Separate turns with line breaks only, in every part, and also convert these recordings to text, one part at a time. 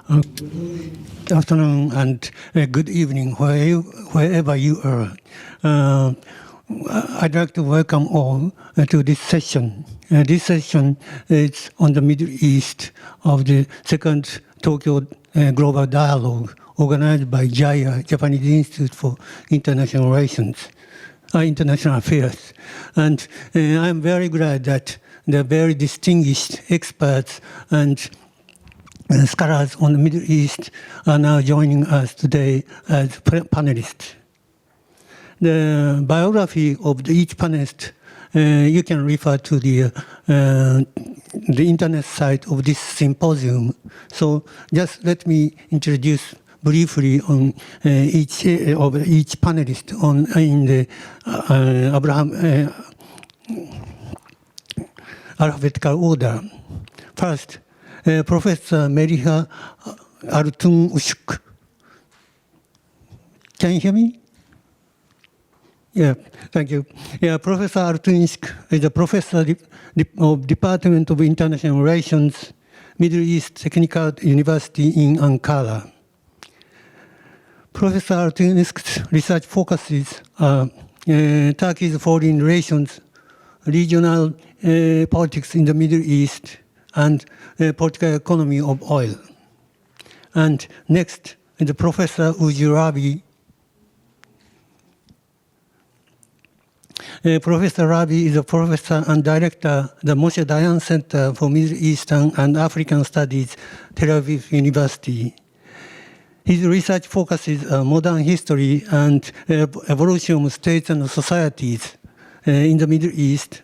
Good afternoon and good evening, wherever you are. I'd like to welcome all to this session. This session is on the Middle East of the second Tokyo Global Dialogue organized by JIA, Japanese Institute for International Relations, International Affairs. And I'm very glad that the very distinguished experts and scholars on the Middle East are now joining us today as panelists. The biography of each panelist, you can refer to the internet site of this symposium. So just let me introduce briefly on each panelist in the alphabetical order. First, Professor Meriha Altunuşk. Can you hear me? Yeah, thank you. Yeah, Professor Altunuşk is a professor of Department of International Relations, Middle East Technical University in Ankara. Professor Altunuşk's research focuses Turkey's foreign relations, regional politics in the Middle East, and political economy of oil. And next, the Professor Urabi. Professor Rabi is a professor and director at the Moshe Dayan Center for Middle Eastern and African Studies, Tel Aviv University. His research focuses on modern history and evolution of states and societies in the Middle East,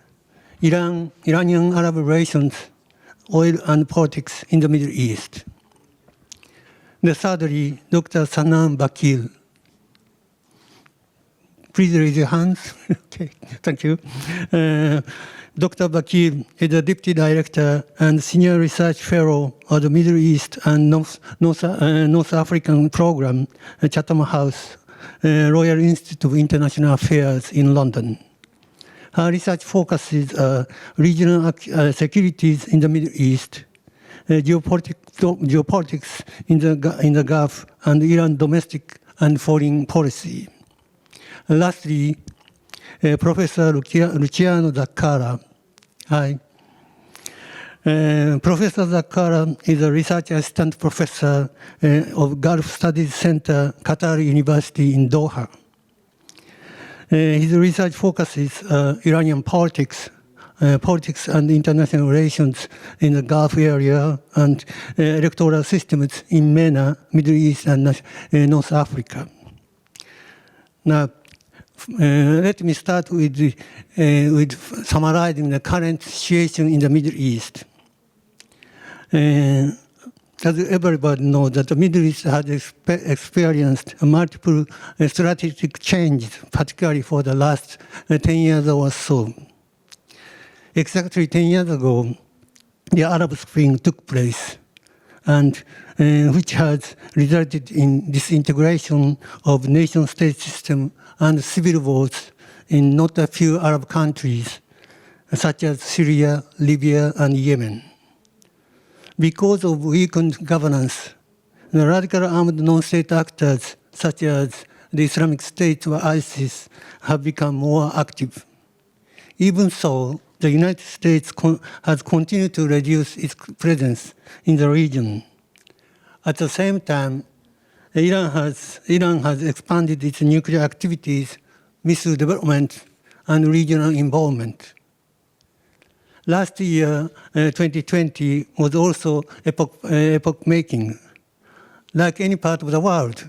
Iranian Arab relations, oil and politics in the Middle East. Thirdly, Dr. Sanam Bakhtiar. Please raise your hands. Okay, thank you. Dr. Bakhtiar is the Deputy Director and Senior Research Fellow of the Middle East and North African Program at Chatham House, Royal Institute of International Affairs in London. Her research focuses regional securities in the Middle East, geopolitics in the Gulf, and Iran domestic and foreign policy. Lastly, Professor Luciano Zakar. Hi. Professor Zakar is a research assistant professor of Gulf Studies Center, Qatar University in Doha. His research focuses Iranian politics and international relations in the Gulf area and electoral systems in MENA, Middle East, and North Africa. Now, let me start with summarizing the current situation in the Middle East. As everybody knows, that the Middle East has experienced multiple strategic changes, particularly for the last 10 years or so. Exactly 10 years ago, the Arab Spring took place, and which has resulted in disintegration of nation-state system and civil wars in not a few Arab countries, such as Syria, Libya, and Yemen. Because of weakened governance, the radical armed non-state actors, such as the Islamic State or ISIS, have become more active. Even so, the United States has continued to reduce its presence in the region. At the same time, Iran has expanded its nuclear activities, missile development, and regional involvement. Last year, 2020, was also epoch-making. Like any part of the world,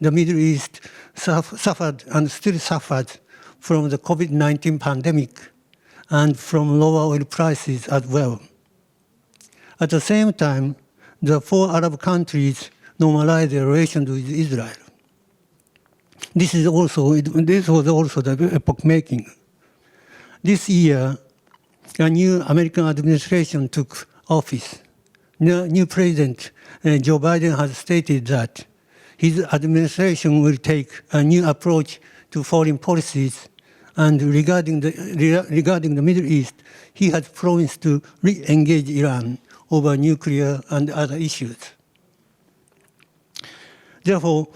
the Middle East suffered and still suffered from the COVID-19 pandemic and from lower oil prices as well. At the same time, the 4 Arab countries normalized their relations with Israel. This was also the epoch-making. This year, a new American administration took office. The new president, Joe Biden, has stated that his administration will take a new approach to foreign policies, and regarding the Middle East, he has promised to re-engage Iran over nuclear and other issues. Therefore,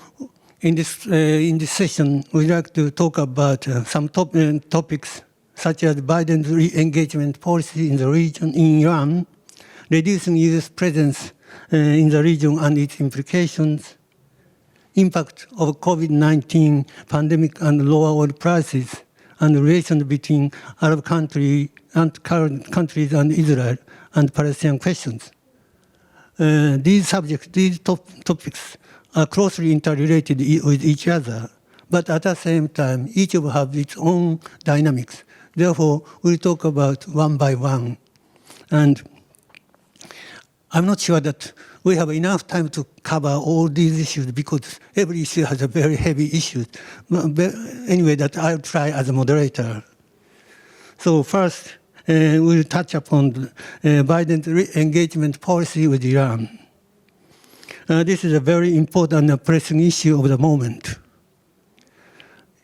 in this session, we'd like to talk about some topics such as Biden's re-engagement policy in the region in Iran, reducing U.S. presence in the region and its implications, impact of COVID-19 pandemic and lower oil prices, and relations between Arab countries and Israel, and Palestinian questions. These topics are closely interrelated with each other, but at the same time, each of them have its own dynamics. Therefore, we'll talk about one by one. And I'm not sure that we have enough time to cover all these issues because every issue has a very heavy issue. But anyway, that I'll try as a moderator. So first, we'll touch upon Biden's re-engagement policy with Iran. This is a very important and pressing issue of the moment.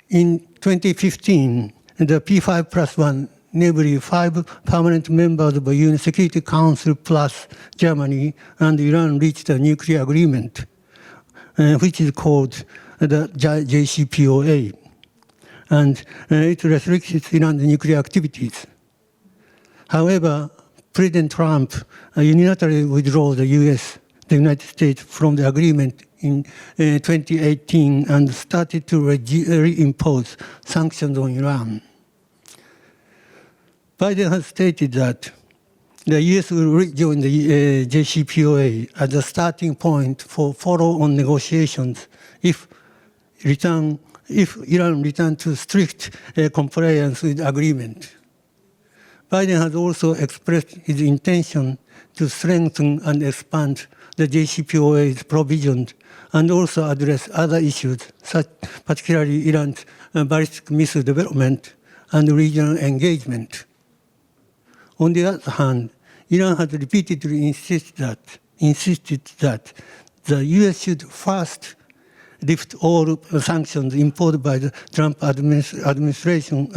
In 2015, the P5+1, namely 5 permanent members of the UN Security Council plus Germany and Iran reached a nuclear agreement, which is called the JCPOA. And it restricts Iran's nuclear activities. However, President Trump unilaterally withdrew the United States from the agreement in 2018 and started to reimpose sanctions on Iran. Biden has stated that the U.S. will rejoin the JCPOA as a starting point for follow-on negotiations if Iran returns to strict compliance with the agreement. Biden has also expressed his intention to strengthen and expand the JCPOA's provisions and also address other issues, particularly Iran's ballistic missile development and regional engagement. On the other hand, Iran has repeatedly insisted that the U.S. should first lift all sanctions imposed by the Trump administration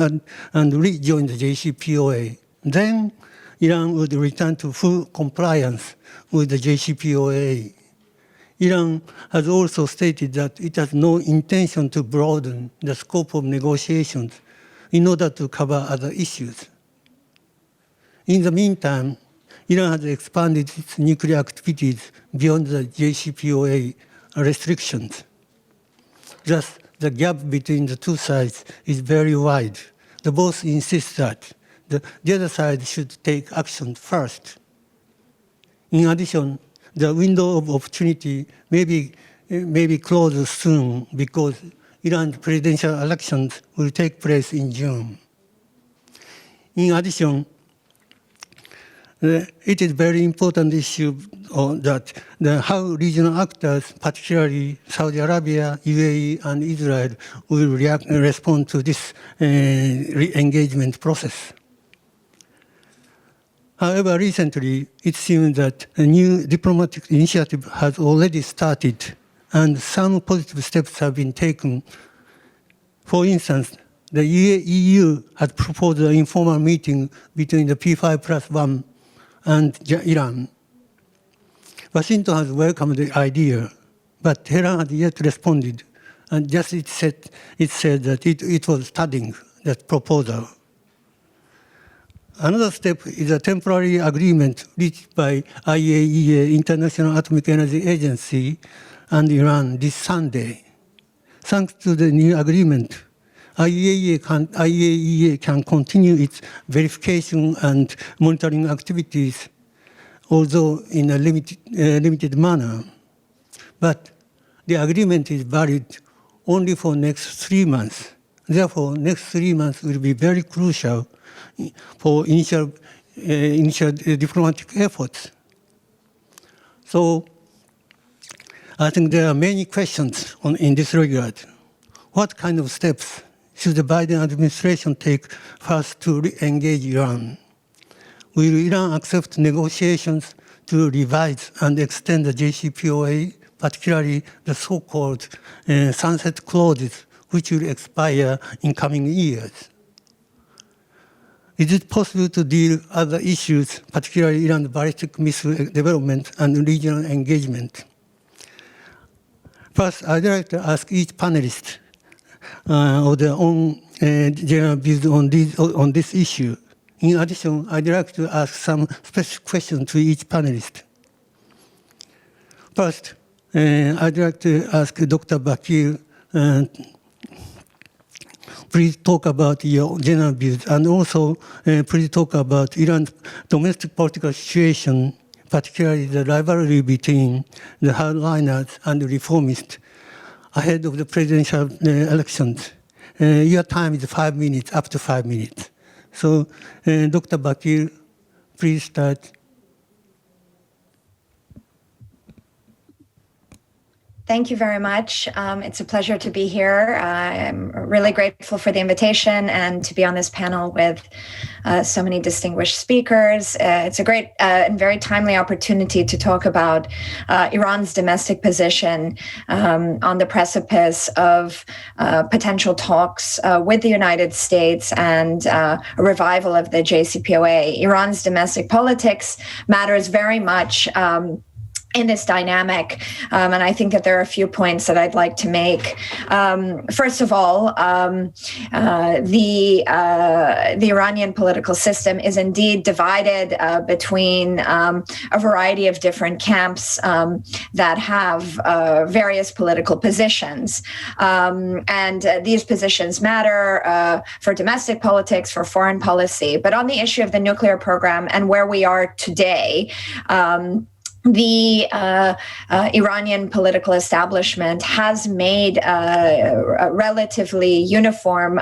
and rejoin the JCPOA. Then Iran would return to full compliance with the JCPOA. Iran has also stated that it has no intention to broaden the scope of negotiations in order to cover other issues. In the meantime, Iran has expanded its nuclear activities beyond the JCPOA restrictions. Thus, the gap between the two sides is very wide. They both insist that the other side should take action first. In addition, the window of opportunity may be closed soon because Iran's presidential elections will take place in June. In addition, it is a very important issue that how regional actors, particularly Saudi Arabia, UAE, and Israel, will respond to this re-engagement process. However, recently, it seems that a new diplomatic initiative has already started, and some positive steps have been taken. For instance, the EU has proposed an informal meeting between the P5+1 and Iran. Washington has welcomed the idea, but Tehran has yet responded, and just it said that it was studying that proposal. Another step is a temporary agreement reached by IAEA, International Atomic Energy Agency, and Iran this Sunday. Thanks to the new agreement, IAEA can continue its verification and monitoring activities, although in a limited manner. But the agreement is valid only for next 3 months. Therefore, next 3 months will be very crucial for initial diplomatic efforts. So I think there are many questions in this regard. What kind of steps should the Biden administration take first to re-engage Iran? Will Iran accept negotiations to revise and extend the JCPOA, particularly the so-called sunset clauses, which will expire in coming years? Is it possible to deal with other issues, particularly Iran's ballistic missile development and regional engagement? First, I'd like to ask each panelist of their own general views on this issue. In addition, I'd like to ask some specific questions to each panelist. First, I'd like to ask Dr. Bakhtiar, please talk about your general views, and also please talk about Iran's domestic political situation, particularly the rivalry between the hardliners and the reformists ahead of the presidential elections. Your time is 5 minutes, up to 5 minutes. So, Dr. Bakhtiar, please start.
Thank you very much. It's a pleasure to be here. I'm really grateful for the invitation and to be on this panel with so many distinguished speakers. It's a great and very timely opportunity to talk about Iran's domestic position on the precipice of potential talks with the United States and a revival of the JCPOA. Iran's domestic politics matters very much in this dynamic, and I think that there are a few points that I'd like to make. First of all, the Iranian political system is indeed divided between a variety of different camps that have various political positions, and these positions matter for domestic politics, for foreign policy. But on the issue of the nuclear program and where we are today, the Iranian political establishment has made a relatively uniform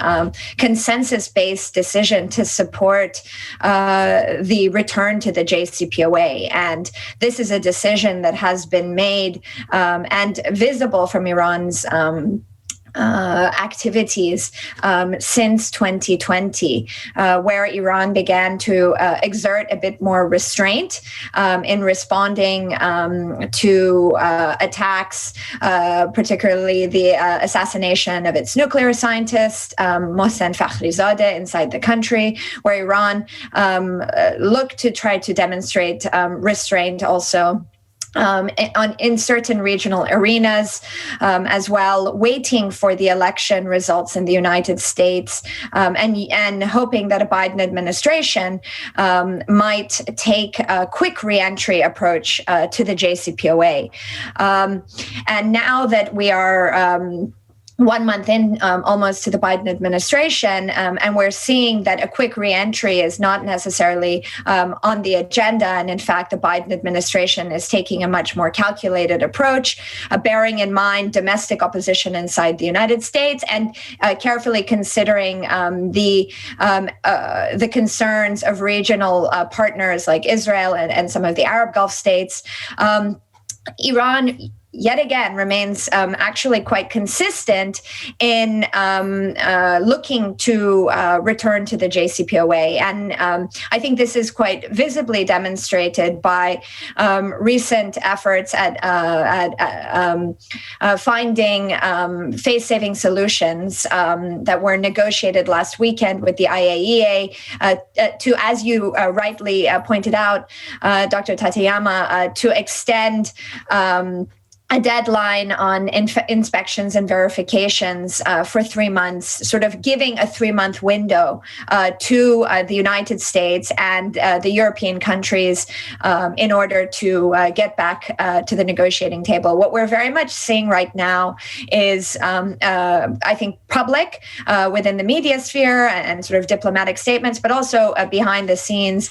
consensus-based decision to support the return to the JCPOA. And this is a decision that has been made and visible from Iran's activities since 2020, where Iran began to exert a bit more restraint in responding to attacks, particularly the assassination of its nuclear scientist, Mohsen Fakhrizadeh, inside the country, where Iran looked to try to demonstrate restraint also in certain regional arenas as well, waiting for the election results in the United States and hoping that a Biden administration might take a quick reentry approach to the JCPOA. And now that we are 1 month in almost to the Biden administration, and we're seeing that a quick reentry is not necessarily on the agenda. And in fact, the Biden administration is taking a much more calculated approach, bearing in mind domestic opposition inside the United States and carefully considering the concerns of regional partners like Israel and some of the Arab Gulf states. Iran yet again remains actually quite consistent in looking to return to the JCPOA. And I think this is quite visibly demonstrated by recent efforts at finding face-saving solutions that were negotiated last weekend with the IAEA to, as you rightly pointed out, Dr. TATEYAMA, to extend a deadline on inspections and verifications for 3 months, sort of giving a 3-month window to the United States and the European countries in order to get back to the negotiating table. What we're very much seeing right now is, I think, public within the media sphere and sort of diplomatic statements, but also behind the scenes,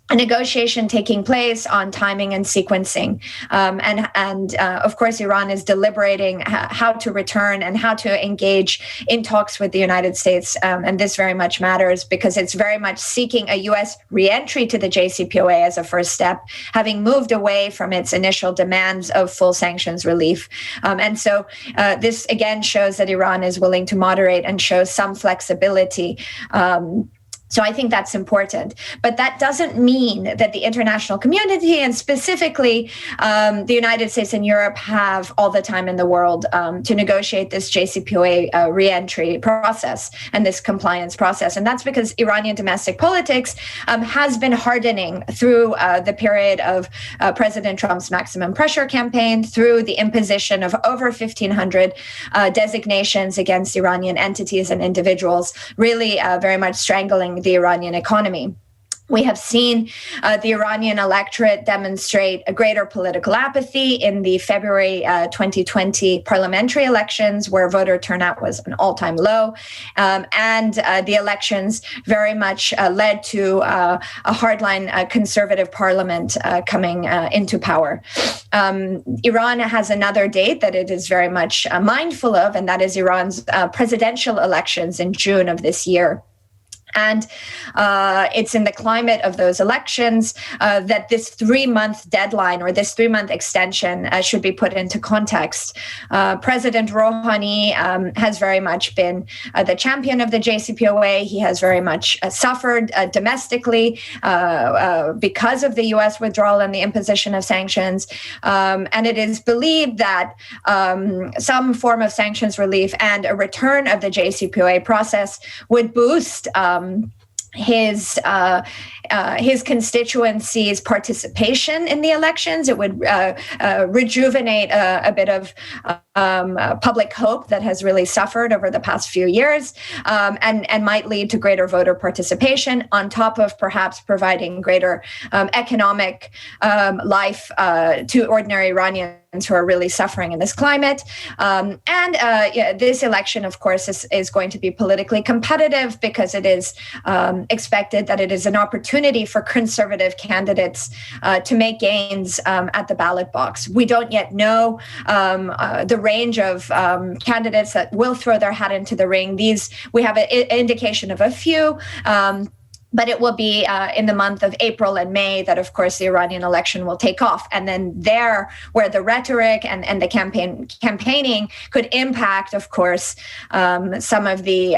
a negotiation taking place on timing and sequencing. And of course, Iran is deliberating how to return and how to engage in talks with the United States. And this very much matters because it's very much seeking a U.S. reentry to the JCPOA as a first step, having moved away from its initial demands of full sanctions relief. And so this again shows that Iran is willing to moderate and show some flexibility So I think that's important. But that doesn't mean that the international community, and specifically the United States and Europe, have all the time in the world to negotiate this JCPOA re-entry process and this compliance process. And that's because Iranian domestic politics has been hardening through the period of President Trump's maximum pressure campaign, through the imposition of over 1,500 designations against Iranian entities and individuals, really very much strangling the Iranian economy. We have seen the Iranian electorate demonstrate a greater political apathy in the February 2020 parliamentary elections, where voter turnout was an all-time low. And the elections very much led to a hardline conservative parliament coming into power. Iran has another date that it is very much mindful of, and that is Iran's presidential elections in June of this year. And it's in the climate of those elections that this 3-month deadline, or this 3-month extension, should be put into context. President Rouhani has very much been the champion of the JCPOA. He has very much suffered domestically because of the U.S. withdrawal and the imposition of sanctions. And it is believed that some form of sanctions relief and a return of the JCPOA process would boost his constituency's participation in the elections. It would rejuvenate a bit of public hope that has really suffered over the past few years, and might lead to greater voter participation, on top of perhaps providing greater economic life to ordinary Iranians who are really suffering in this climate. This election, of course, is going to be politically competitive, because it is expected that it is an opportunity for conservative candidates to make gains at the ballot box. We don't yet know the range of candidates that will throw their hat into the ring. We have an indication of a few. But it will be in the month of April and May that, of course, the Iranian election will take off. And then there, where the rhetoric and the campaigning could impact, of course, some of the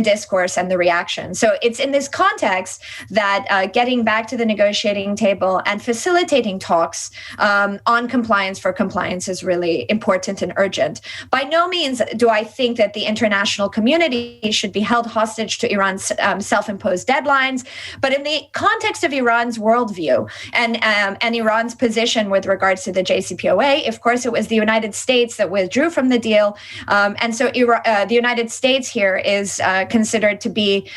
discourse and the reaction. So it's in this context that getting back to the negotiating table and facilitating talks on compliance for compliance is really important and urgent. By no means do I think that the international community should be held hostage to Iran's self-imposed deadlines, but in the context of Iran's worldview and Iran's position with regards to the JCPOA, of course, it was the United States that withdrew from the deal, and so the United States here is considered to be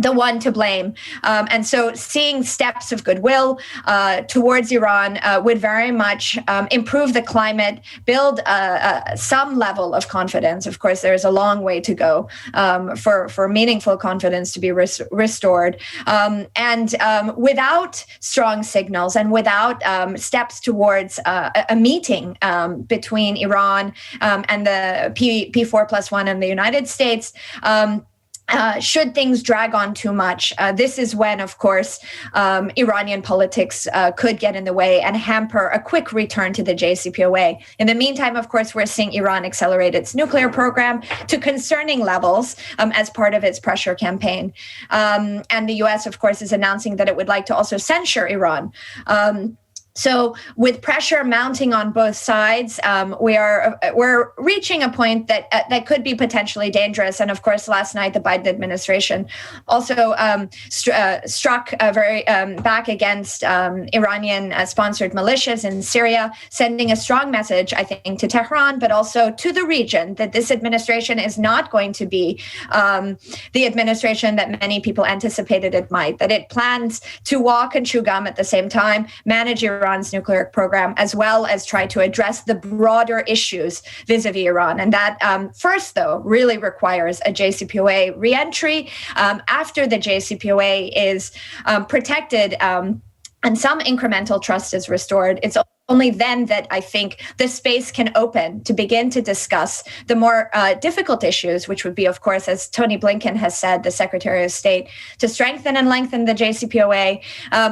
the one to blame. And so seeing steps of goodwill towards Iran would very much improve the climate, build some level of confidence. Of course, there's a long way to go for meaningful confidence to be restored. And without strong signals and without steps towards a meeting between Iran and the P4+1 and the United States, should things drag on too much, this is when, of course, Iranian politics could get in the way and hamper a quick return to the JCPOA. In the meantime, of course, we're seeing Iran accelerate its nuclear program to concerning levels as part of its pressure campaign. And the U.S., of course, is announcing that it would like to also censure Iran. So with pressure mounting on both sides, we're reaching a point that could be potentially dangerous. And of course, last night, the Biden administration also struck very back against Iranian-sponsored militias in Syria, sending a strong message, I think, to Tehran, but also to the region, that this administration is not going to be the administration that many people anticipated it might, that it plans to walk and chew gum at the same time, manage Iran's nuclear program, as well as try to address the broader issues vis-a-vis Iran. And that first, though, really requires a JCPOA reentry. After the JCPOA is protected and some incremental trust is restored, it's only then that I think the space can open to begin to discuss the more difficult issues, which would be, of course, as Tony Blinken has said, the Secretary of State, to strengthen and lengthen the JCPOA,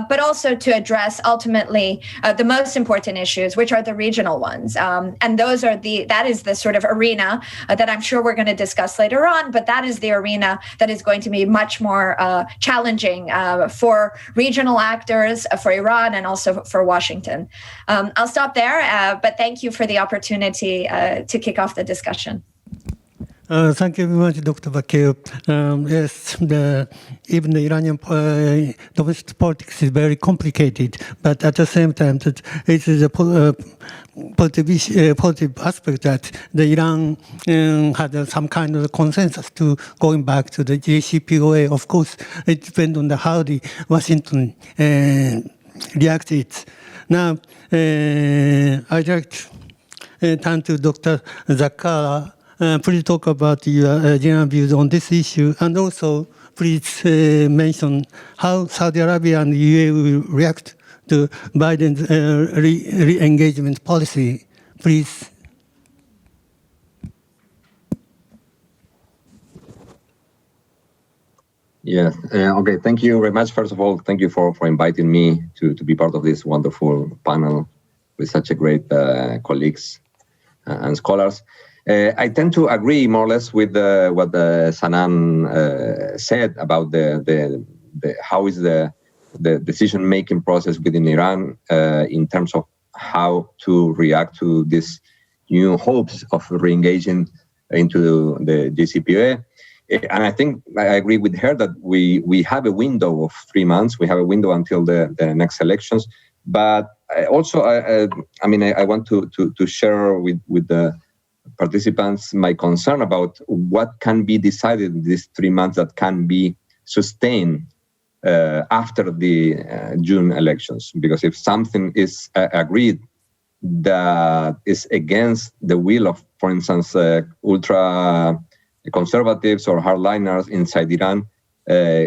but also to address ultimately the most important issues, which are the regional ones. And that is the sort of arena that I'm sure we're going to discuss later on, but that is the arena that is going to be much more challenging for regional actors, for Iran, and also for Washington. I'll stop there, but thank you for the opportunity to kick off the discussion.
Thank you very much, Dr. Bakhtiar. Yes, even the Iranian domestic politics is very complicated, but at the same time, it is a positive aspect that the Iran had some kind of consensus to going back to the JCPOA. Of course, it depends on how the Washington reacted. Now, I'd like to turn to Dr. Zakar. Please talk about your general views on this issue, and also please mention how Saudi Arabia and the UAE will react to Biden's re-engagement policy. Please.
Yes. Okay. Thank you very much. First of all, thank you for inviting me to be part of this wonderful panel with such a great colleagues and scholars. I tend to agree more or less with what Sanan said about the how is the decision-making process within Iran in terms of how to react to these new hopes of re-engaging into the JCPOA. And I think I agree with her that we have a window of 3 months. We have a window until the next elections. But I want to share with the participants my concern about what can be decided in these 3 months that can be sustained after the June elections. Because if something is agreed that is against the will of, for instance, ultra conservatives or hardliners inside Iran,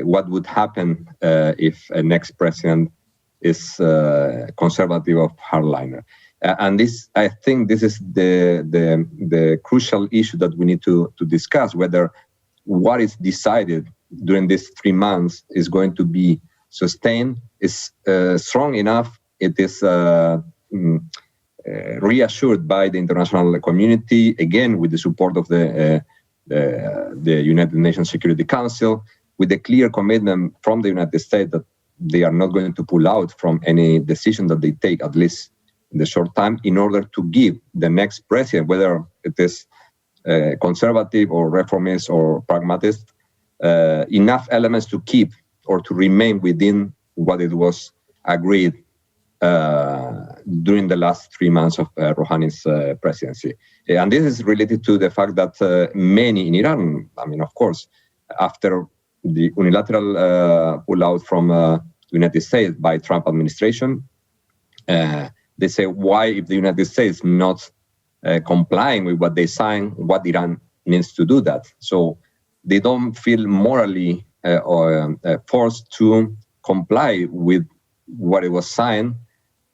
what would happen if a next president is conservative or hardliner? And this, I think, this is the crucial issue that we need to discuss, whether what is decided during these 3 months is going to be sustained, is strong enough, it is reassured by the international community, again, with the support of the United Nations Security Council, with a clear commitment from the United States that they are not going to pull out from any decision that they take, at least in the short time, in order to give the next president, whether it is conservative or reformist or pragmatist, enough elements to keep or to remain within what it was agreed during the last 3 months of Rouhani's presidency. And this is related to the fact that many in Iran, of course, after the unilateral pullout from the United States by Trump administration, they say, why, if the United States not complying with what they signed, what Iran needs to do that? So they don't feel morally forced to comply with what it was signed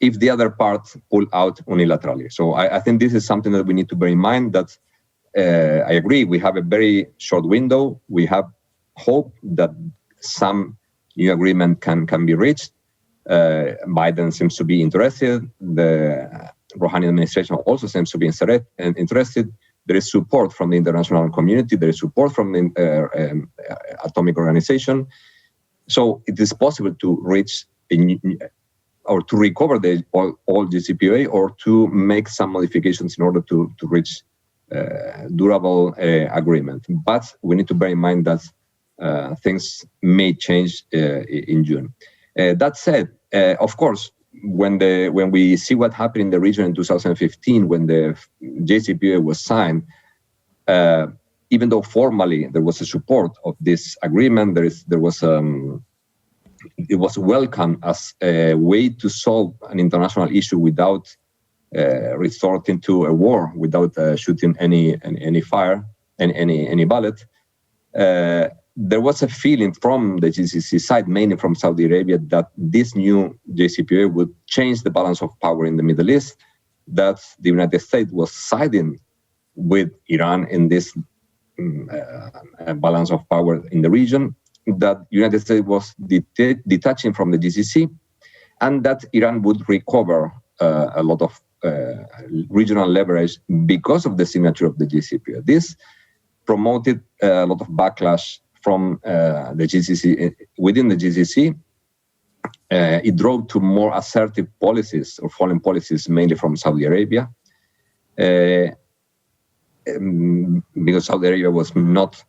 if the other part pull out unilaterally. So I think this is something that we need to bear in mind, that I agree, we have a very short window. We have hope that some new agreement can be reached. Biden seems to be interested. The Rouhani administration also seems to be interested. There is support from the international community. There is support from the Atomic Organization. So it is possible to reach or to recover the all JCPOA, or to make some modifications in order to reach durable agreement. But we need to bear in mind that things may change in June. That said, of course, when we see what happened in the region in 2015, when the JCPOA was signed, even though formally there was a support of this agreement, it was welcomed as a way to solve an international issue without resorting to a war, without shooting any fire and any bullet. there was a feeling from the GCC side, mainly from Saudi Arabia, that this new JCPOA would change the balance of power in the Middle East, that the United States was siding with Iran in this balance of power in the region, that the United States was detaching from the GCC, and that Iran would recover a lot of regional leverage because of the signature of the JCPOA. This promoted a lot of backlash from the GCC. Within the GCC, it drove to more assertive policies or foreign policies, mainly from Saudi Arabia, because Saudi Arabia was not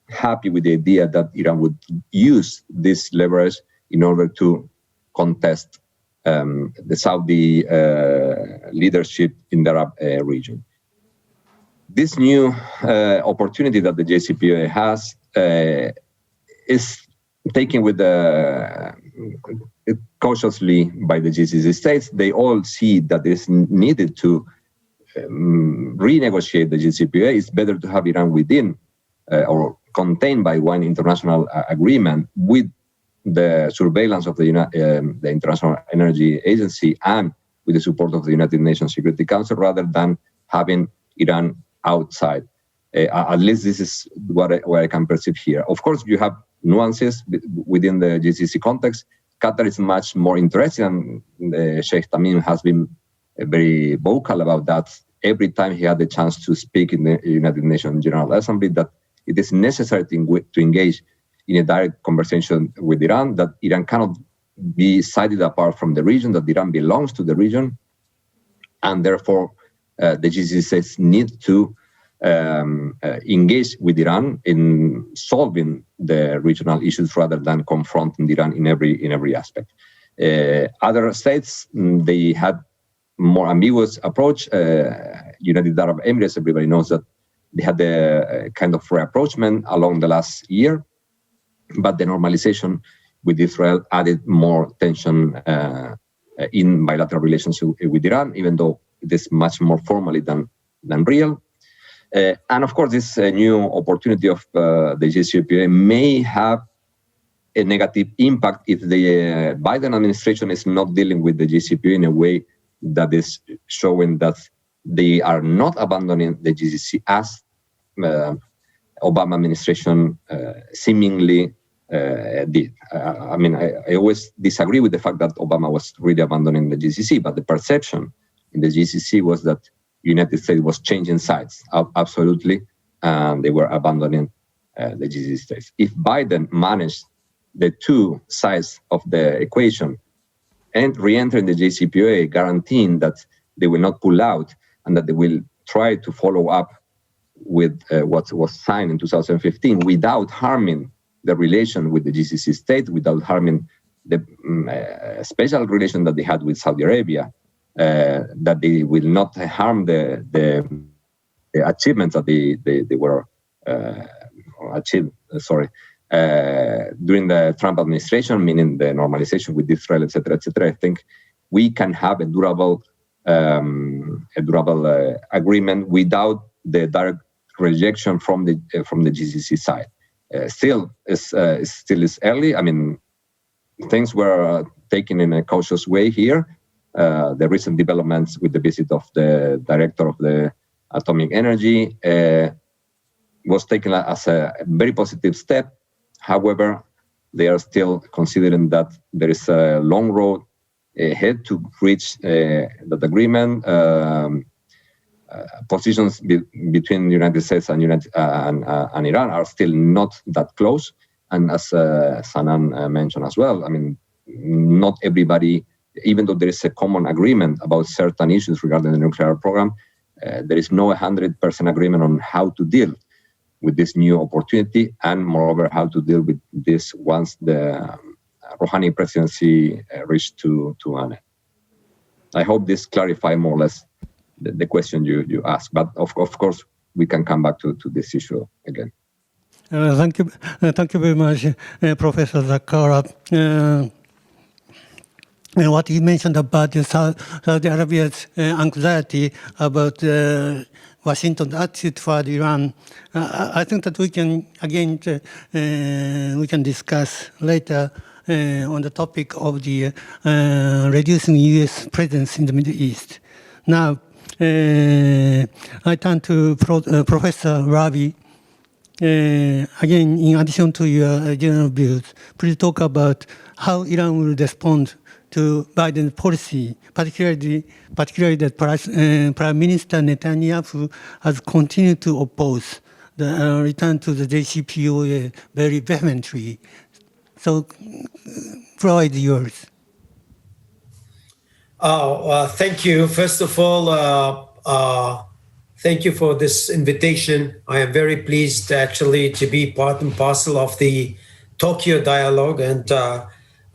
happy with the idea that Iran would use this leverage in order to contest the Saudi leadership in the Arab region. This new opportunity that the JCPOA has is taken with cautiously by the GCC states. They all see that it's needed to renegotiate the JCPOA. It's better to have Iran within or contained by one international agreement with the surveillance of the International Energy Agency and with the support of the United Nations Security Council, rather than having Iran outside. At least this is what I can perceive here. Of course, you have nuances within the GCC context. Qatar is much more interested, and Sheikh Tamim has been very vocal about that every time he had the chance to speak in the United Nations General Assembly, that it is necessary to engage in a direct conversation with Iran, that Iran cannot be sided apart from the region, that Iran belongs to the region, and therefore the GCC states need to engage with Iran in solving the regional issues rather than confronting Iran in every aspect. Other states, they had more ambiguous approach. United Arab Emirates, everybody knows that they had a kind of reapproachment along the last year, but the normalization with Israel added more tension in bilateral relations with Iran, even though it is much more formally than real. And of course, this new opportunity of the JCPOA may have a negative impact if the Biden administration is not dealing with the JCPOA in a way that is showing that they are not abandoning the GCC as Obama administration seemingly did. I mean, I always disagree with the fact that Obama was really abandoning the GCC, but the perception in the GCC was that the United States was changing sides, absolutely, and they were abandoning the GCC states. If Biden managed the two sides of the equation and re-entering the JCPOA, guaranteeing that they will not pull out and that they will try to follow up with what was signed in 2015 without harming the relation with the GCC state, without harming the special relation that they had with Saudi Arabia, that they will not harm the achievements that they were achieved, during the Trump administration, meaning the normalization with Israel, etc., etc. I think we can have a durable agreement without the direct rejection from the GCC side. Still is early. I mean, things were taken in a cautious way here. The recent developments with the visit of the director of the atomic energy was taken as a very positive step. However, they are still considering that there is a long road ahead to reach that agreement. Positions between the United States and Iran are still not that close. And as Sanan mentioned as well, I mean, not everybody, even though there is a common agreement about certain issues regarding the nuclear program, there is no 100% agreement on how to deal with this new opportunity, and moreover, how to deal with this once the Rouhani presidency reached to an end. I hope this clarifies more or less the question you asked, but of course, we can come back to this issue again.
Thank you very much, Professor Zakar. And what you mentioned about Saudi Arabia's anxiety about Washington's attitude toward Iran, I think that we can, again, we can discuss later on the topic of the reducing U.S. presence in the Middle East. Now, I turn to Professor Urabi. Again, in addition to your general views, please talk about how Iran will respond to Biden's policy, particularly that Prime Minister Netanyahu has continued to oppose the return to the JCPOA very vehemently. So, floor is yours.
Thank you. First of all, thank you for this invitation. I am very pleased actually to be part and parcel of the Tokyo dialogue, and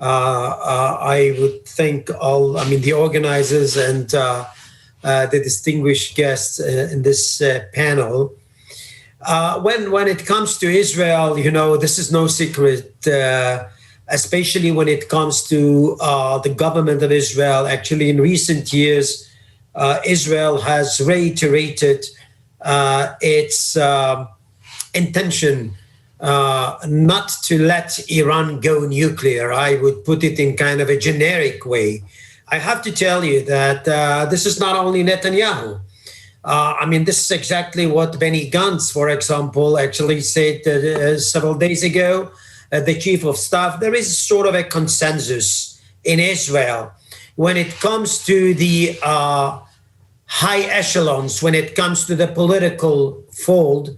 I would thank the organizers and the distinguished guests in this panel. When it comes to Israel, this is no secret, especially when it comes to the government of Israel. Actually, in recent years, Israel has reiterated its intention not to let Iran go nuclear. I would put it in kind of a generic way. I have to tell you that this is not only Netanyahu. This is exactly what Benny Gantz, for example, actually said several days ago, the chief of staff. There is sort of a consensus in Israel when it comes to the high echelons, when it comes to the political fold,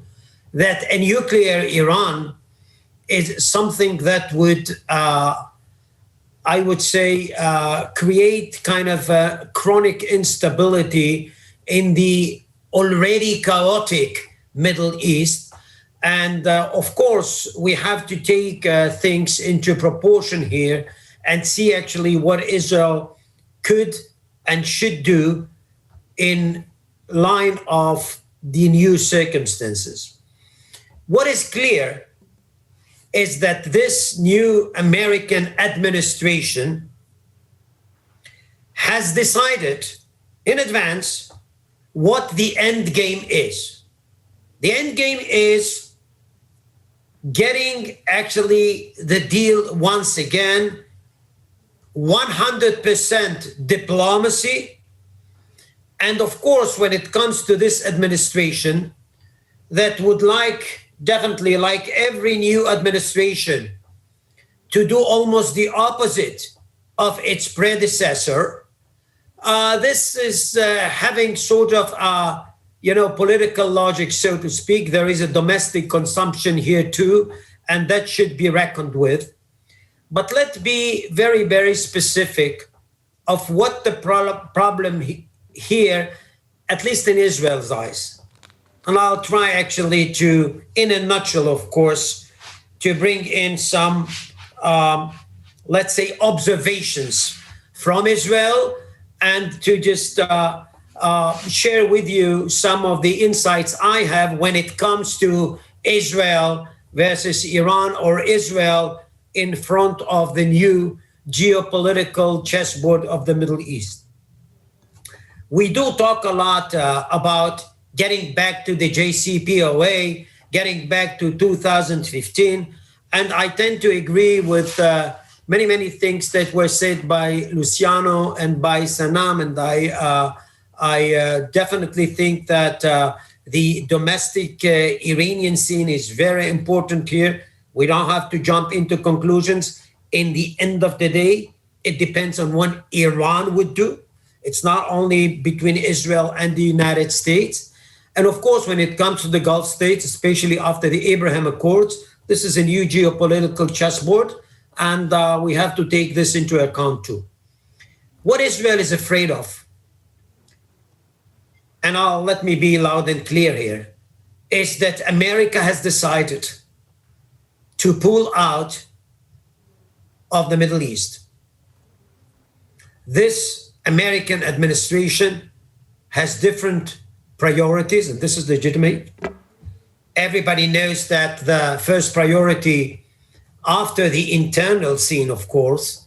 that a nuclear Iran is something that would, I would say, create kind of a chronic instability in the already chaotic Middle East. And of course, we have to take things into proportion here and see actually what Israel could and should do in line of the new circumstances. What is clear is that this new American administration has decided in advance what the end game is. The end game is getting actually the deal once again, 100% diplomacy. And of course, when it comes to this administration, that would definitely like every new administration to do almost the opposite of its predecessor. This is having sort of political logic, so to speak. There is a domestic consumption here too, and that should be reckoned with. But let's be very, very specific of what the problem here, at least in Israel's eyes. And I'll try actually to, in a nutshell, of course, to bring in some, let's say, observations from Israel and to just share with you some of the insights I have when it comes to Israel versus Iran, or Israel in front of the new geopolitical chessboard of the Middle East. We do talk a lot about getting back to the JCPOA, getting back to 2015. And I tend to agree with many, many things that were said by Luciano and by Sanam. And I definitely think that the domestic Iranian scene is very important here. We don't have to jump into conclusions. In the end of the day, it depends on what Iran would do. It's not only between Israel and the United States. And of course, when it comes to the Gulf states, especially after the Abraham Accords, this is a new geopolitical chessboard, and we have to take this into account too. What Israel is afraid of, and let me be loud and clear here, is that America has decided to pull out of the Middle East. This American administration has different priorities, and this is legitimate. Everybody knows that the first priority after the internal scene, of course,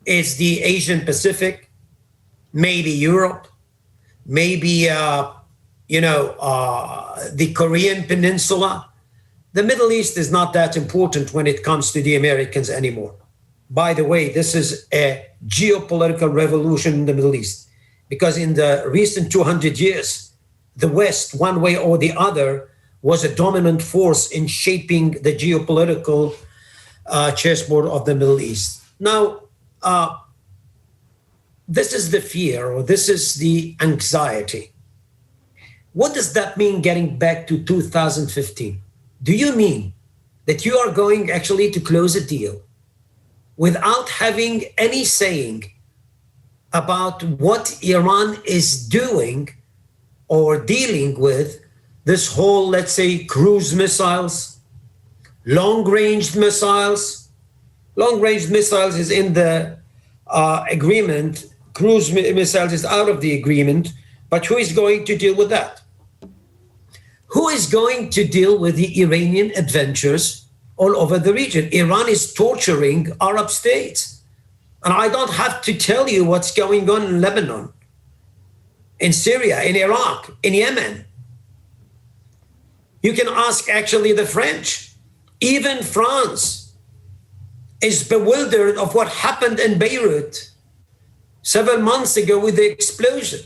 is the Asian Pacific, maybe Europe, maybe the Korean Peninsula. The Middle East is not that important when it comes to the Americans anymore. By the way, this is a geopolitical revolution in the Middle East, because in the recent 200 years, the West, one way or the other, was a dominant force in shaping the geopolitical chessboard of the Middle East. Now, this is the fear, or this is the anxiety. What does that mean getting back to 2015? Do you mean that you are going actually to close a deal without having any saying about what Iran is doing or dealing with this whole, let's say, cruise missiles, long-range missiles? Long-range missiles is in the agreement. Cruise missiles is out of the agreement. But who is going to deal with that? Who is going to deal with the Iranian adventures all over the region? Iran is torturing Arab states. And I don't have to tell you what's going on in Lebanon, in Syria, in Iraq, in Yemen. You can ask actually the French. Even France is bewildered of what happened in Beirut several months ago with the explosion.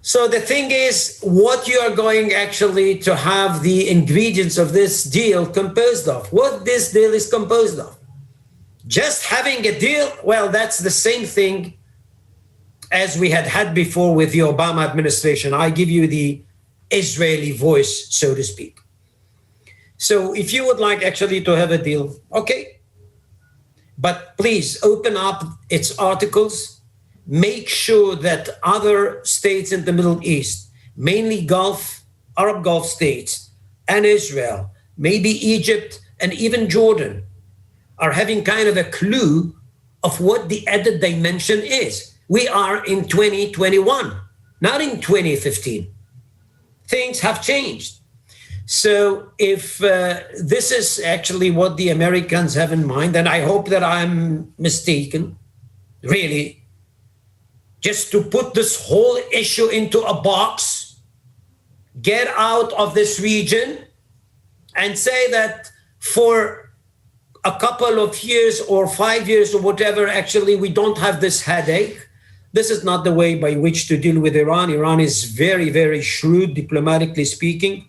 So the thing is, what you are going actually to have the ingredients of this deal composed of, what this deal is composed of. Just having a deal, well, that's the same thing as we had before with the Obama administration. I give you the Israeli voice, so to speak. So if you would like actually to have a deal, okay. But please open up its articles. Make sure that other states in the Middle East, mainly Arab Gulf states, and Israel, maybe Egypt and even Jordan, are having kind of a clue of what the added dimension is. We are in 2021, not in 2015. Things have changed. So if this is actually what the Americans have in mind, and I hope that I'm mistaken, really, just to put this whole issue into a box, get out of this region, and say that for a couple of years or 5 years or whatever, actually, we don't have this headache. This is not the way by which to deal with Iran. Iran is very, very shrewd, diplomatically speaking.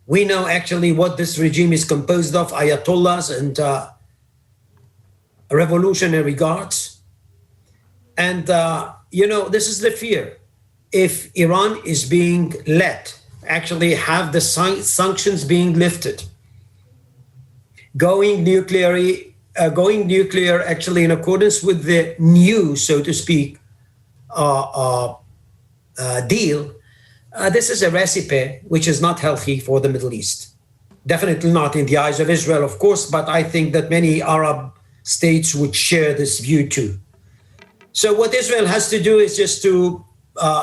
We know actually what this regime is composed of, ayatollahs and revolutionary guards. And, this is the fear. If Iran is being let actually have the sanctions being lifted, going nuclear actually in accordance with the new, so to speak, deal, this is a recipe which is not healthy for the Middle East. Definitely not in the eyes of Israel, of course, but I think that many Arab states would share this view too. So what Israel has to do is just to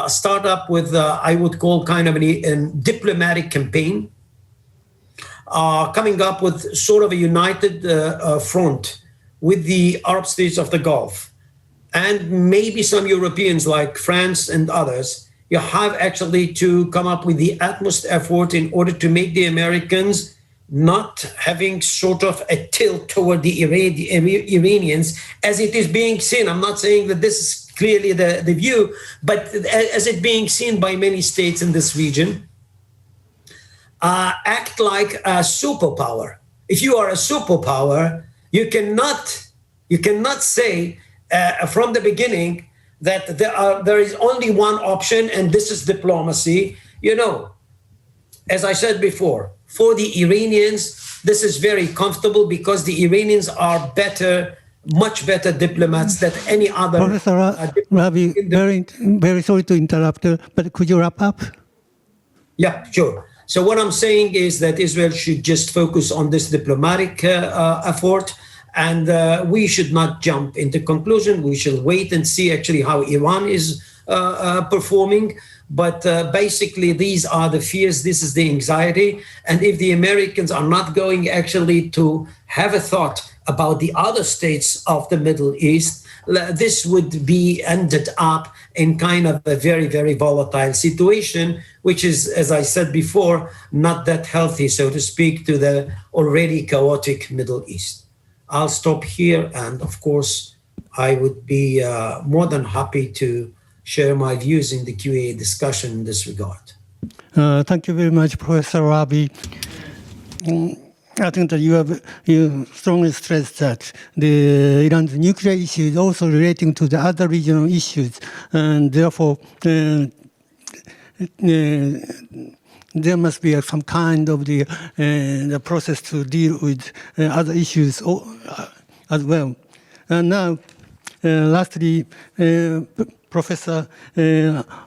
start up with, I would call kind of a diplomatic campaign, coming up with sort of a united front with the Arab states of the Gulf, and maybe some Europeans like France and others. You have actually to come up with the utmost effort in order to make the Americans not having sort of a tilt toward the Iranians as it is being seen. I'm not saying that this is clearly the view, but as it being seen by many states in this region, act like a superpower. If you are a superpower, you cannot say from the beginning that there is only one option and this is diplomacy. As I said before, for the Iranians, this is very comfortable because the Iranians are much better diplomats than any other.
Professor Rabi, very sorry to interrupt, but could you wrap up?
Yeah, sure. So what I'm saying is that Israel should just focus on this diplomatic effort, and we should not jump into conclusion. We should wait and see actually how Iran is performing. But basically, these are the fears. This is the anxiety. And if the Americans are not going actually to have a thought about the other states of the Middle East, this would be ended up in kind of a very, very volatile situation, which is, as I said before, not that healthy, so to speak, to the already chaotic Middle East. I'll stop here, and of course, I would be more than happy to share my views in the Q&A discussion in this regard.
Thank you very much, Professor Urabi. I think that you strongly stressed that the Iran's nuclear issue is also relating to the other regional issues, and therefore there must be some kind of the process to deal with other issues as well. And now, lastly, Professor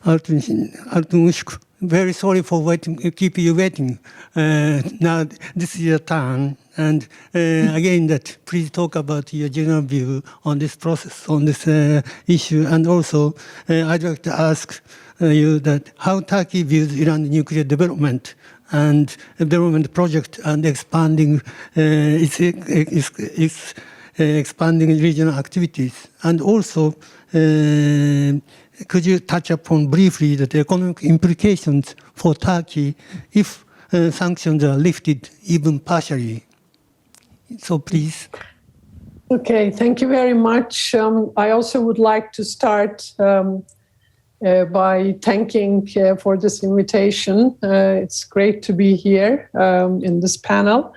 Altunuşk, very sorry for keep you waiting. Now this is your turn, and again, that please talk about your general view on this process, on this issue, and also I'd like to ask you that how Turkey views Iran's nuclear development and development project and expanding its expanding regional activities, and also. Could you touch upon briefly the economic implications for Turkey if sanctions are lifted even partially? So please.
Okay, thank you very much. I also would like to start by thanking for this invitation. It's great to be here in this panel.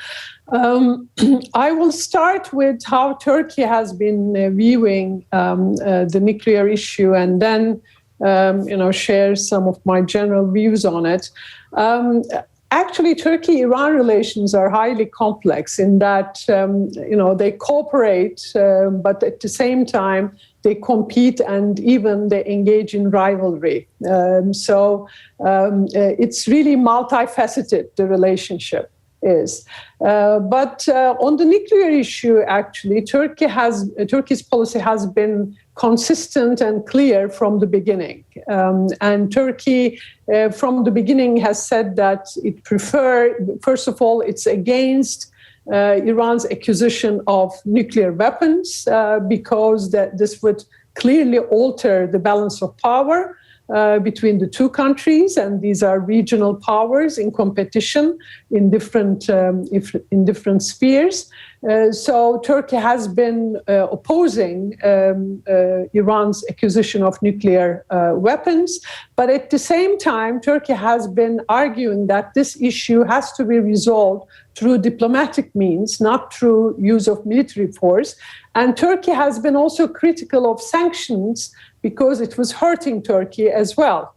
I will start with how Turkey has been viewing the nuclear issue, and then share some of my general views on it. Actually, Turkey-Iran relations are highly complex in that they cooperate, but at the same time they compete and even they engage in rivalry. So it's really multifaceted, the relationship is. But on the nuclear issue, actually, Turkey's policy has been consistent and clear from the beginning. And Turkey, from the beginning, has said that it first of all, it's against Iran's acquisition of nuclear weapons because this would clearly alter the balance of power between the two countries, and these are regional powers in competition in different spheres. So Turkey has been opposing Iran's acquisition of nuclear weapons, but at the same time, Turkey has been arguing that this issue has to be resolved through diplomatic means, not through use of military force. And Turkey has been also critical of sanctions because it was hurting Turkey as well,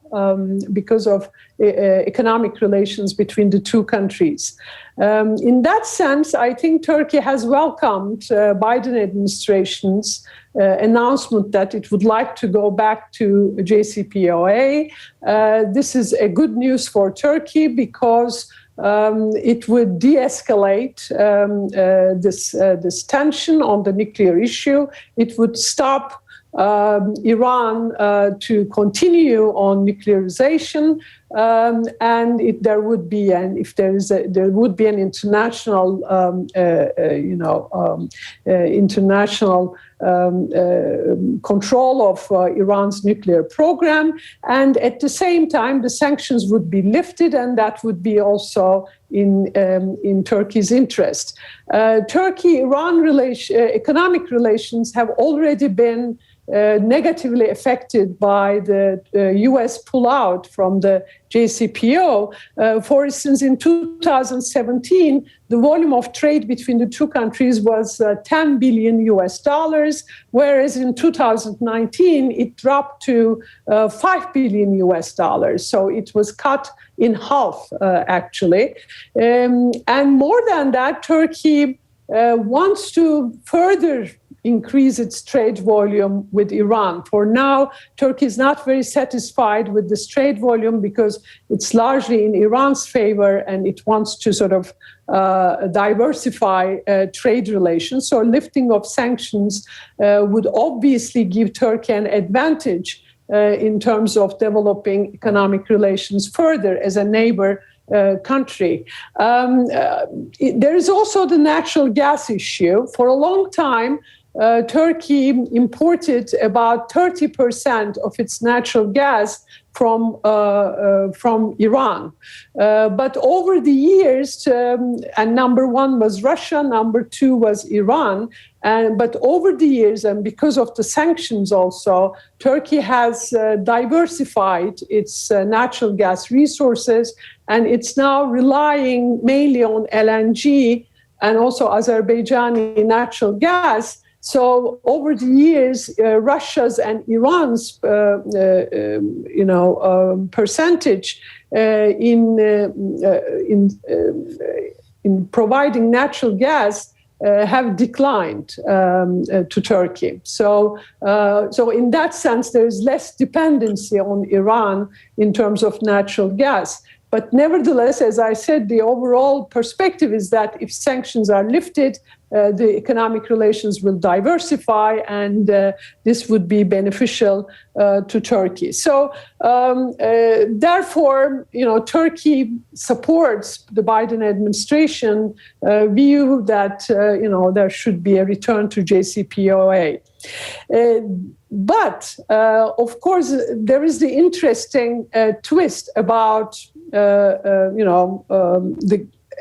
because of economic relations between the two countries. In that sense, I think Turkey has welcomed Biden administration's announcement that it would like to go back to JCPOA. This is a good news for Turkey because it would de-escalate this tension on the nuclear issue. It would stop Iran to continue on nuclearization, and there would be an international international control of Iran's nuclear program, and at the same time the sanctions would be lifted, and that would be also in Turkey's interest. Turkey-Iran economic relations have already been negatively affected by the U.S. pullout from the JCPOA. For instance, in 2017, the volume of trade between the two countries was $10 billion, whereas in 2019 it dropped to $5 billion. So it was cut in half, actually. And more than that, Turkey wants to further increase its trade volume with Iran. For now, Turkey is not very satisfied with this trade volume because it's largely in Iran's favor, and it wants to sort of diversify trade relations. So lifting of sanctions would obviously give Turkey an advantage in terms of developing economic relations further as a neighbor country. There is also the natural gas issue. For a long time, Turkey imported about 30% of its natural gas from Iran. But over the years, and number one was Russia, number two was Iran. But over the years, and because of the sanctions also, Turkey has diversified its natural gas resources, and it's now relying mainly on LNG and also Azerbaijani natural gas. So over the years, Russia's and Iran's, percentage in providing natural gas have declined to Turkey. So in that sense, there is less dependency on Iran in terms of natural gas. But nevertheless, as I said, the overall perspective is that if sanctions are lifted, the economic relations will diversify, and this would be beneficial to Turkey. So, therefore, Turkey supports the Biden administration view that there should be a return to JCPOA. But of course, there is the interesting twist about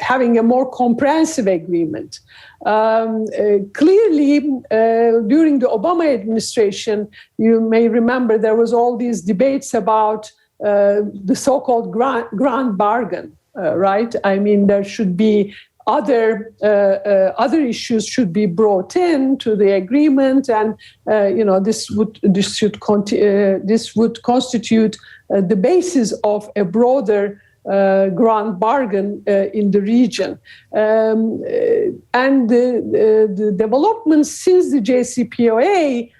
having a more comprehensive agreement. Clearly, during the Obama administration, you may remember there was all these debates about the so-called grand bargain, right? I mean, there should be other issues should be brought in to the agreement, and this would constitute the basis of a broader grand bargain in the region. And the developments since the JCPOA,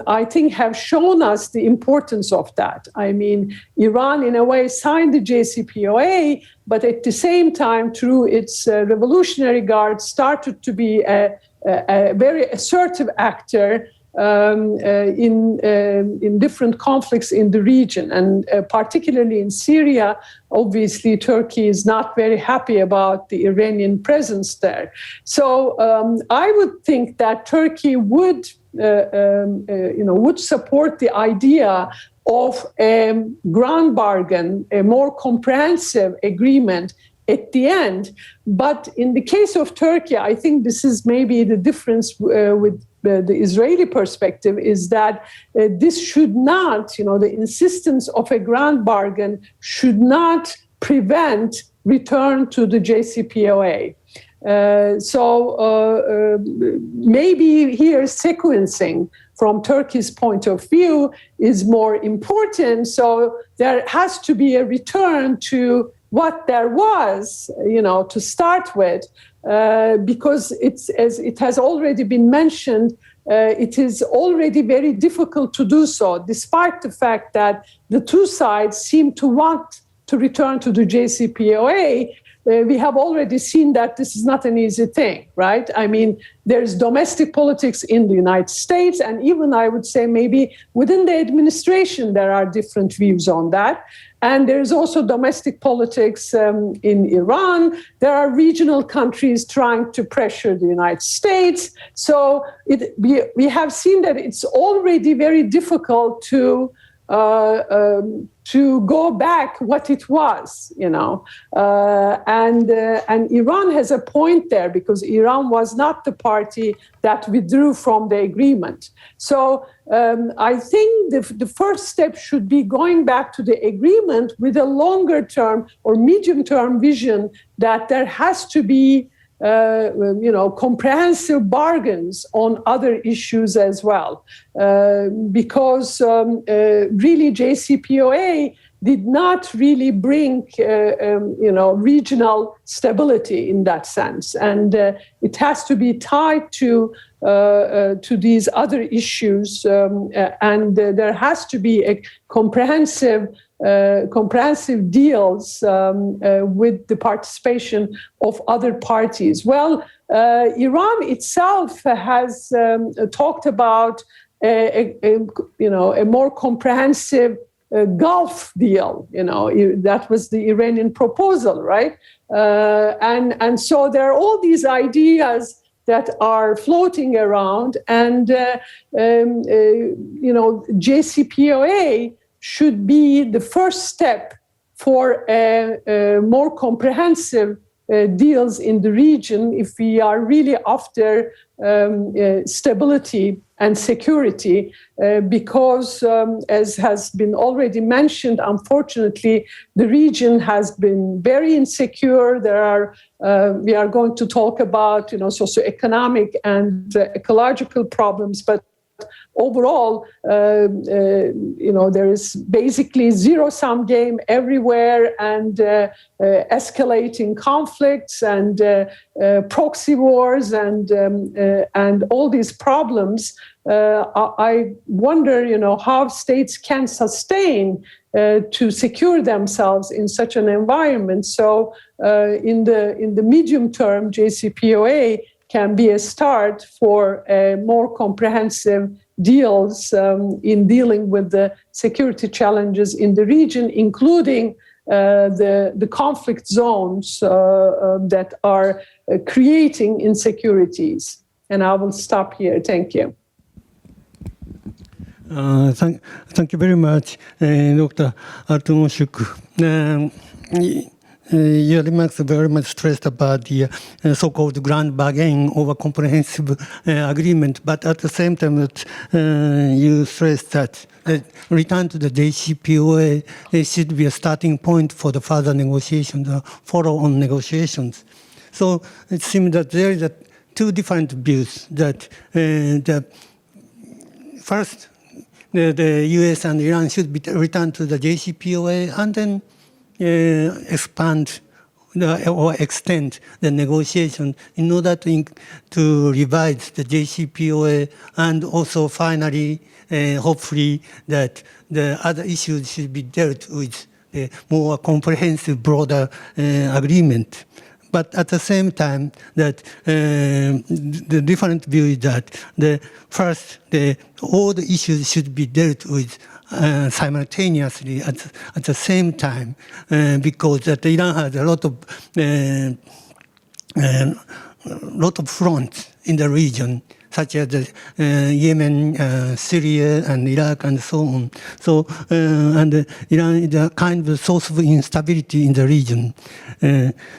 I think, have shown us the importance of that. I mean, Iran, in a way, signed the JCPOA, but at the same time, through its Revolutionary Guard, started to be a very assertive actor in different conflicts in the region, and particularly in Syria. Obviously, Turkey is not very happy about the Iranian presence there. So I would think that Turkey would support the idea of a grand bargain, a more comprehensive agreement at the end. But in the case of Turkey, I think this is maybe the difference with the Israeli perspective, is that this should not, the insistence of a grand bargain should not prevent return to the JCPOA. Maybe here sequencing from Turkey's point of view is more important. So there has to be a return to what there was, to start with, because as it has already been mentioned, it is already very difficult to do so, despite the fact that the two sides seem to want to return to the JCPOA. We have already seen that this is not an easy thing, right? I mean, there's domestic politics in the United States, and even I would say maybe within the administration, there are different views on that. And there's also domestic politics in Iran. There are regional countries trying to pressure the United States. So we have seen that it's already very difficult to go back what it was, and Iran has a point there, because Iran was not the party that withdrew from the agreement. So I think the first step should be going back to the agreement with a longer term or medium term vision that there has to be comprehensive bargains on other issues as well, because really JCPOA did not really bring, regional stability in that sense, and it has to be tied to these other issues, and there has to be a comprehensive deals with the participation of other parties. Well, Iran itself has talked about a more comprehensive Gulf deal. That was the Iranian proposal, right? And so there are all these ideas that are floating around, and JCPOA should be the first step for more comprehensive deals in the region if we are really after stability and security, because as has been already mentioned, unfortunately, the region has been very insecure. We are going to talk about socioeconomic and ecological problems, but overall, there is basically zero-sum game everywhere, and escalating conflicts and proxy wars and all these problems. I wonder, how states can sustain to secure themselves in such an environment. So, in the medium term, JCPOA can be a start for more comprehensive deals in dealing with the security challenges in the region, including the conflict zones that are creating insecurities. And I will stop here. Thank you.
Thank you very much, Dr. Altunshuk. Your remarks are very much stressed about the so-called grand bargain over comprehensive agreement, but at the same time that you stress that return to the JCPOA should be a starting point for the further negotiations, follow-on negotiations. So it seems that there is two different views. That first, the U.S. and Iran should be returned to the JCPOA, and then expand or extend the negotiation in order to revise the JCPOA, and also finally, hopefully, that the other issues should be dealt with a more comprehensive, broader agreement. But at the same time, that the different view is that all the issues should be dealt with simultaneously at the same time, because that Iran has a lot of fronts in the region, such as Yemen, Syria, and Iraq, and so on. So, and Iran is a kind of source of instability in the region.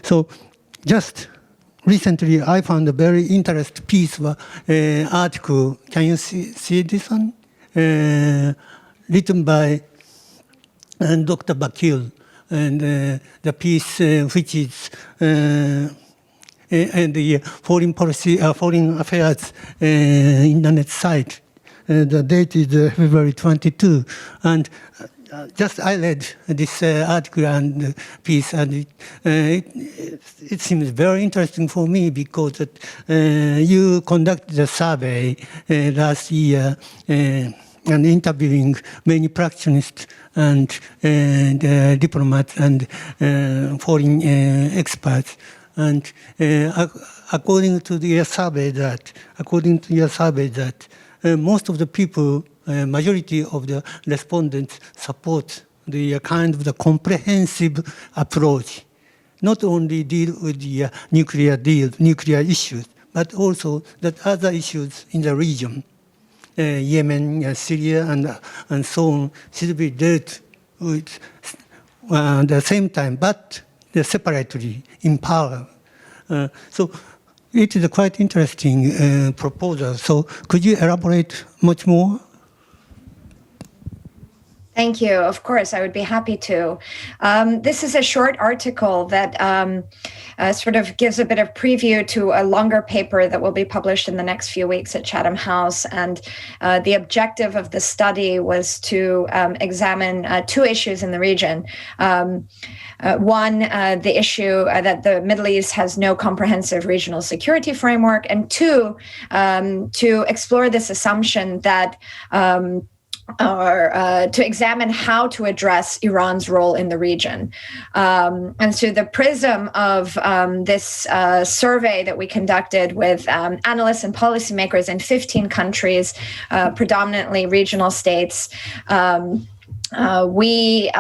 So, just recently, I found a very interesting piece of article. Can you see this one? Written by Dr. Bakhtiar, and the piece which is and the foreign policy, foreign affairs internet site. The date is February 22, and just I read this article and piece, and it seems very interesting for me, because you conducted a survey last year and interviewing many practitioners and diplomats and foreign experts. And according to your survey, that most of the people, majority of the respondents, support the kind of the comprehensive approach, not only deal with the nuclear issues, but also that other issues in the region, Yemen, Syria, and so on, should be dealt with at the same time, but separately in parallel. So it is a quite interesting proposal. So could you elaborate much more?
Thank you. Of course, I would be happy to. This is a short article that sort of gives a bit of preview to a longer paper that will be published in the next few weeks at Chatham House. And the objective of the study was to examine two issues in the region. One, the issue that the Middle East has no comprehensive regional security framework, and two, to explore this assumption that to examine how to address Iran's role in the region. And through the prism of this survey that we conducted with analysts and policymakers in 15 countries, predominantly regional states, we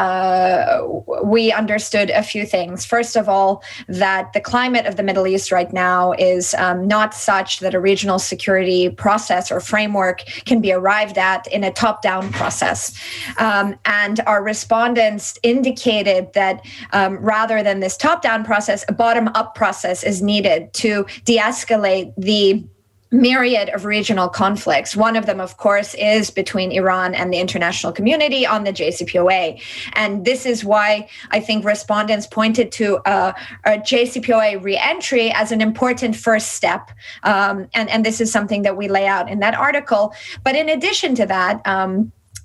understood a few things. First of all, that the climate of the Middle East right now is not such that a regional security process or framework can be arrived at in a top-down process. And our respondents indicated that rather than this top-down process, a bottom-up process is needed to de-escalate the myriad of regional conflicts. One of them, of course, is between Iran and the international community on the JCPOA. And this is why I think respondents pointed to a JCPOA re-entry as an important first step. And this is something that we lay out in that article. But in addition to that,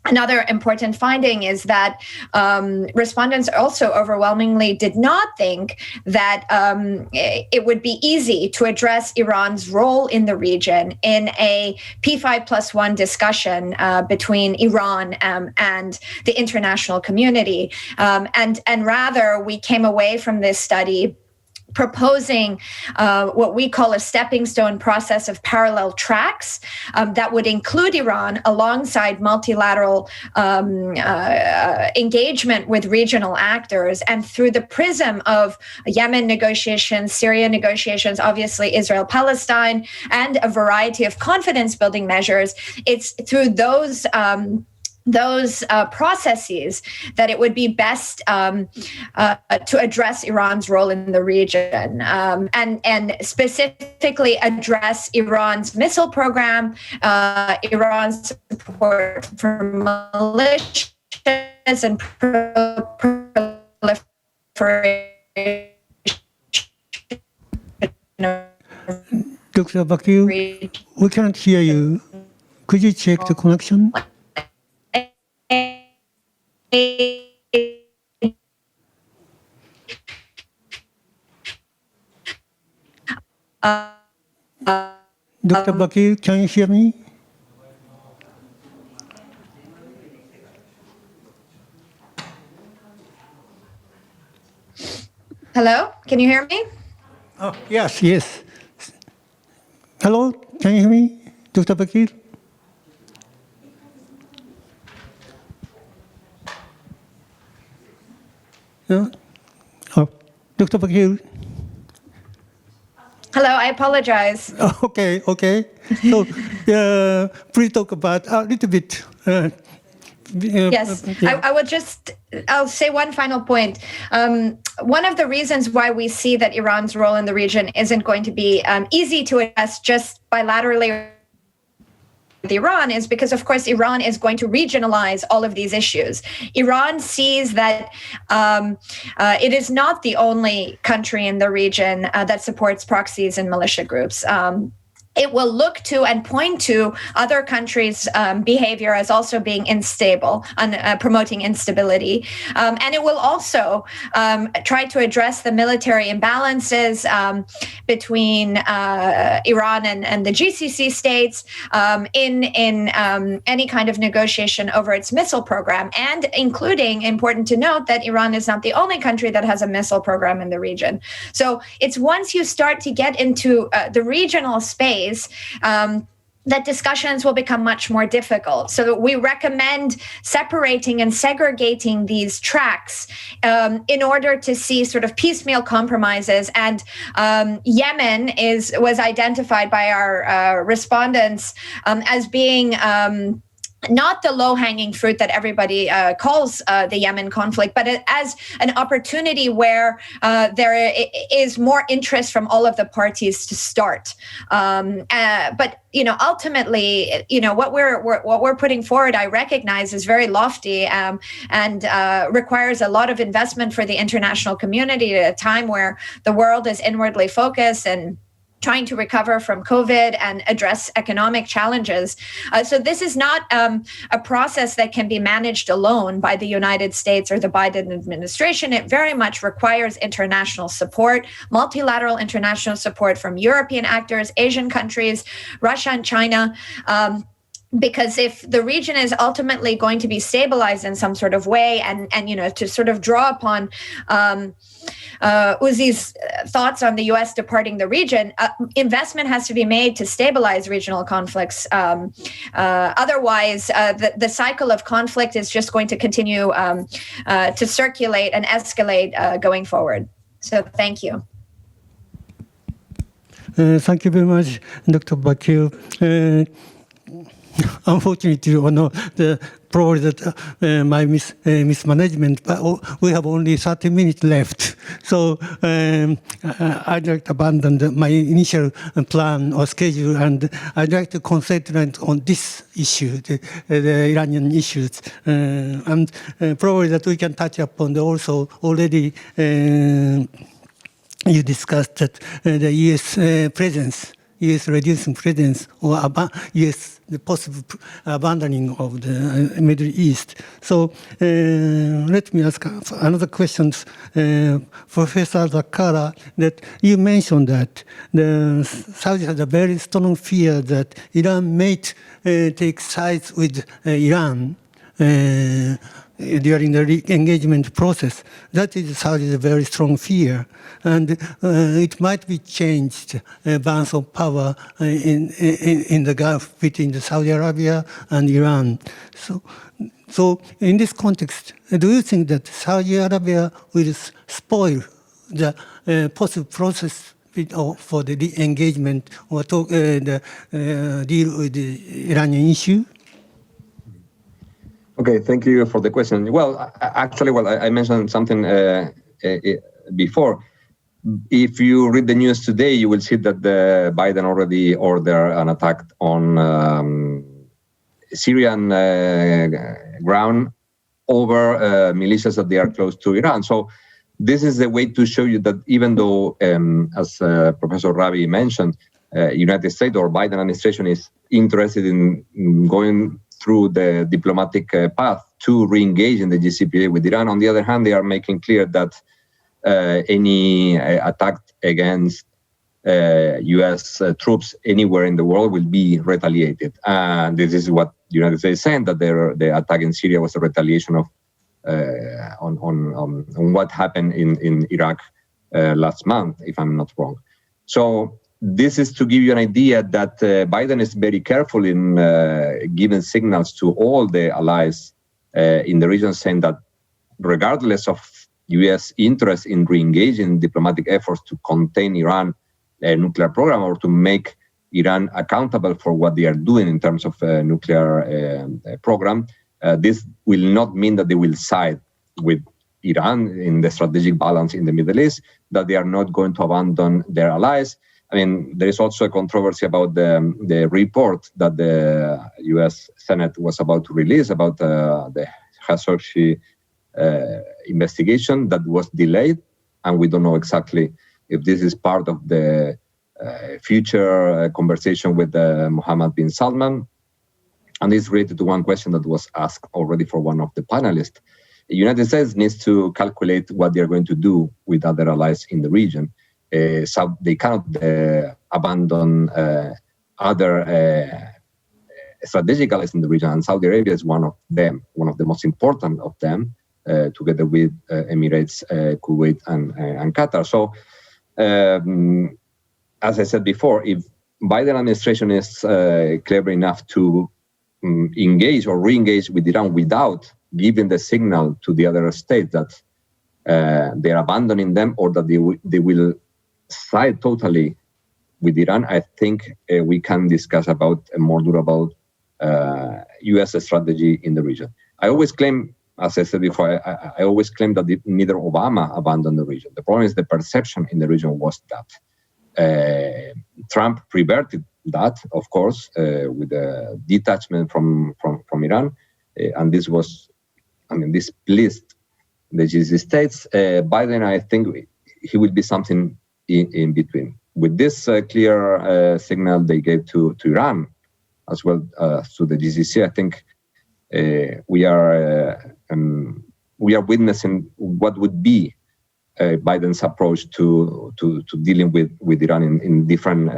another important finding is that respondents also overwhelmingly did not think that it would be easy to address Iran's role in the region in a P5+1 discussion between Iran and the international community. And rather, we came away from this study proposing what we call a stepping stone process of parallel tracks that would include Iran alongside multilateral engagement with regional actors, and through the prism of Yemen negotiations, Syria negotiations, obviously Israel-Palestine, and a variety of confidence-building measures. It's through those processes that it would be best to address Iran's role in the region, and specifically address Iran's missile program, Iran's support for militias and proliferation.
Dr. Bakhtiar, we can't hear you. Could you check the connection? Dr. Bakhtiar, can you hear me?
Hello, can you hear me?
Oh, yes, yes. Hello, can you hear me, Dr. Bakhtiar? No? Oh, Dr. Bakhtiar?
Hello, I apologize.
Oh, okay. So, please talk about a little bit.
Yes,
Yeah.
I'll say one final point. One of the reasons why we see that Iran's role in the region isn't going to be easy to address just bilaterally with Iran is because, of course, Iran is going to regionalize all of these issues. Iran sees that it is not the only country in the region that supports proxies and militia groups. It will look to and point to other countries' behavior as also being unstable and promoting instability. And it will also try to address the military imbalances between Iran and the GCC states in any kind of negotiation over its missile program, and including, important to note, that Iran is not the only country that has a missile program in the region. So it's once you start to get into the regional space, that discussions will become much more difficult. So we recommend separating and segregating these tracks in order to see sort of piecemeal compromises. And Yemen was identified by our respondents as being not the low-hanging fruit that everybody calls the Yemen conflict, but as an opportunity where there is more interest from all of the parties to start. But ultimately, what we're putting forward, I recognize, is very lofty and requires a lot of investment for the international community at a time where the world is inwardly focused and trying to recover from COVID and address economic challenges. So this is not a process that can be managed alone by the United States or the Biden administration. It very much requires international support, multilateral international support from European actors, Asian countries, Russia and China. because if the region is ultimately going to be stabilized in some sort of way, and to sort of draw upon Uzi's thoughts on the U.S. departing the region, investment has to be made to stabilize regional conflicts. Otherwise, the cycle of conflict is just going to continue to circulate and escalate going forward. So thank you.
Thank you very much, Dr. Bakhtiar. Unfortunately, probably that my mismanagement, but we have only 30 minutes left. So I'd like to abandon my initial plan or schedule, and I'd like to concentrate on this issue, the Iranian issues. And probably that we can touch upon also already you discussed that the U.S. presence, U.S. reducing presence, or U.S. the possible abandoning of the Middle East. So let me ask another question, Professor Zakar, that you mentioned that the Saudi has a very strong fear that Iran may take sides with Iran during the re-engagement process. That is Saudi's very strong fear. And it might be changed, balance of power in the Gulf between Saudi Arabia and Iran. So in this context, do you think that Saudi Arabia will spoil the possible process for the re-engagement or deal with the Iranian issue?
Okay, thank you for the question. Well, actually, I mentioned something before. If you read the news today, you will see that Biden already ordered an attack on Syrian ground over militias that they are close to Iran. So this is a way to show you that even though, as Professor Urabi mentioned, United States or Biden administration is interested in going through the diplomatic path to re-engage in the JCPOA with Iran. On the other hand, they are making clear that any attack against U.S. troops anywhere in the world will be retaliated. And this is what the United States is saying, that the attack in Syria was a retaliation of on what happened in Iraq last month, if I'm not wrong. So this is to give you an idea that Biden is very careful in giving signals to all the allies in the region, saying that regardless of U.S. interest in re-engaging diplomatic efforts to contain Iran nuclear program or to make Iran accountable for what they are doing in terms of nuclear program, this will not mean that they will side with Iran in the strategic balance in the Middle East, that they are not going to abandon their allies. I mean, there is also a controversy about the report that the U.S. Senate was about to release about the Khashoggi investigation that was delayed, and we don't know exactly if this is part of the future conversation with Mohammed bin Salman. And this is related to one question that was asked already for one of the panelists. The United States needs to calculate what they are going to do with other allies in the region. So they cannot abandon other strategic allies in the region, and Saudi Arabia is one of them, one of the most important of them, together with Emirates, Kuwait, and Qatar. So, as I said before, if Biden administration is clever enough to engage or re-engage with Iran without giving the signal to the other states that they are abandoning them or that they will side totally with Iran, I think we can discuss about a more durable U.S. strategy in the region. I always claim, as I said before, I always claim that neither Obama abandoned the region. The problem is the perception in the region was that. Trump reverted that, of course, with the detachment from Iran. And this was, this pleased the GCC states. Biden, I think he will be something in between. With this clear signal they gave to Iran, as well as to the GCC, I think we are witnessing what would be Biden's approach to dealing with Iran in different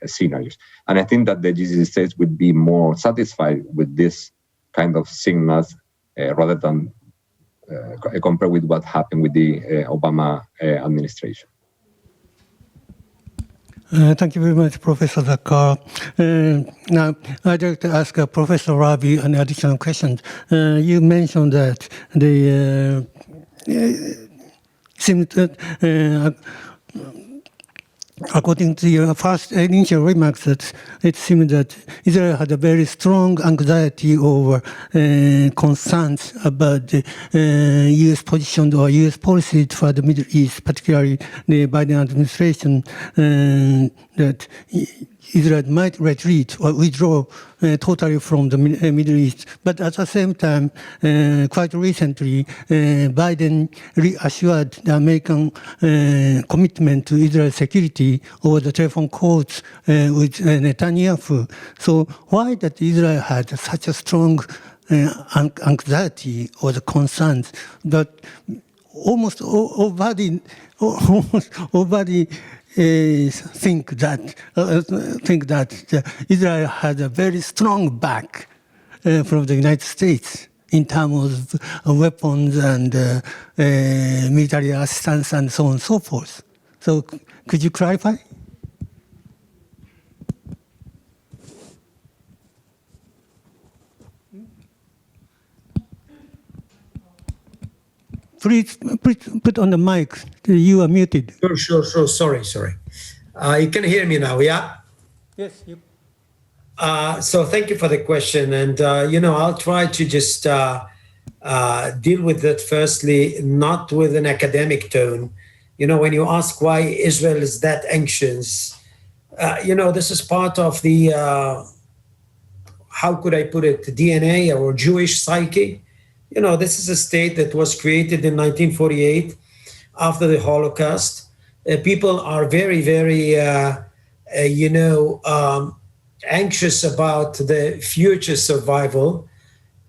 scenarios. And I think that the GCC states would be more satisfied with this kind of signals rather than compare with what happened with the Obama administration.
Thank you very much, Professor Zakar. Now, I'd like to ask Professor Urabi an additional question. You mentioned that the seems that, according to your first initial remarks, that it seemed that Israel had a very strong anxiety over concerns about the U.S. position or U.S. policy for the Middle East, particularly the Biden administration, that Israel might retreat or withdraw totally from the Middle East. But at the same time, quite recently, Biden reassured the American commitment to Israel's security over the telephone calls with Netanyahu. So why that Israel had such a strong anxiety or the concerns that almost nobody think that Israel has a very strong back from the United States in terms of weapons and military assistance and so on and so forth. So could you clarify? Please put on the mic. You are muted.
Sure. Sorry. You can hear me now, yeah?
Yes.
So thank you for the question. And, I'll try to just deal with that firstly, not with an academic tone. When you ask why Israel is that anxious, this is part of the, how could I put it, the DNA or Jewish psyche. This is a state that was created in 1948 after the Holocaust. People are very, very, anxious about the future survival.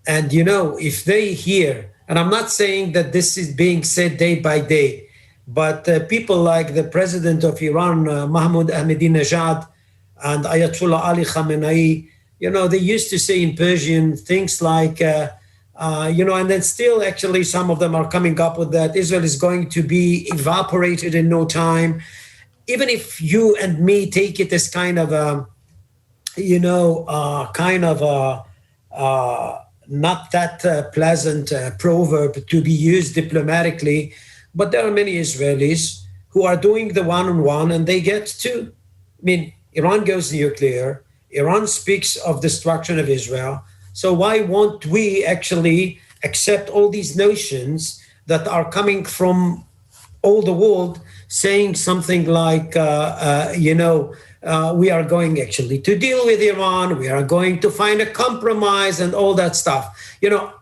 And, if they hear, and I'm not saying that this is being said day by day, but people like the president of Iran, Mahmoud Ahmadinejad, and Ayatollah Ali Khamenei, they used to say in Persian things like, and then still actually some of them are coming up with that Israel is going to be evaporated in no time. Even if you and me take it as kind of not that pleasant proverb to be used diplomatically, but there are many Israelis who are doing the one-on-one and they get to, Iran goes nuclear, Iran speaks of destruction of Israel. So why won't we actually accept all these notions that are coming from all the world saying something like, we are going actually to deal with Iran, we are going to find a compromise and all that stuff.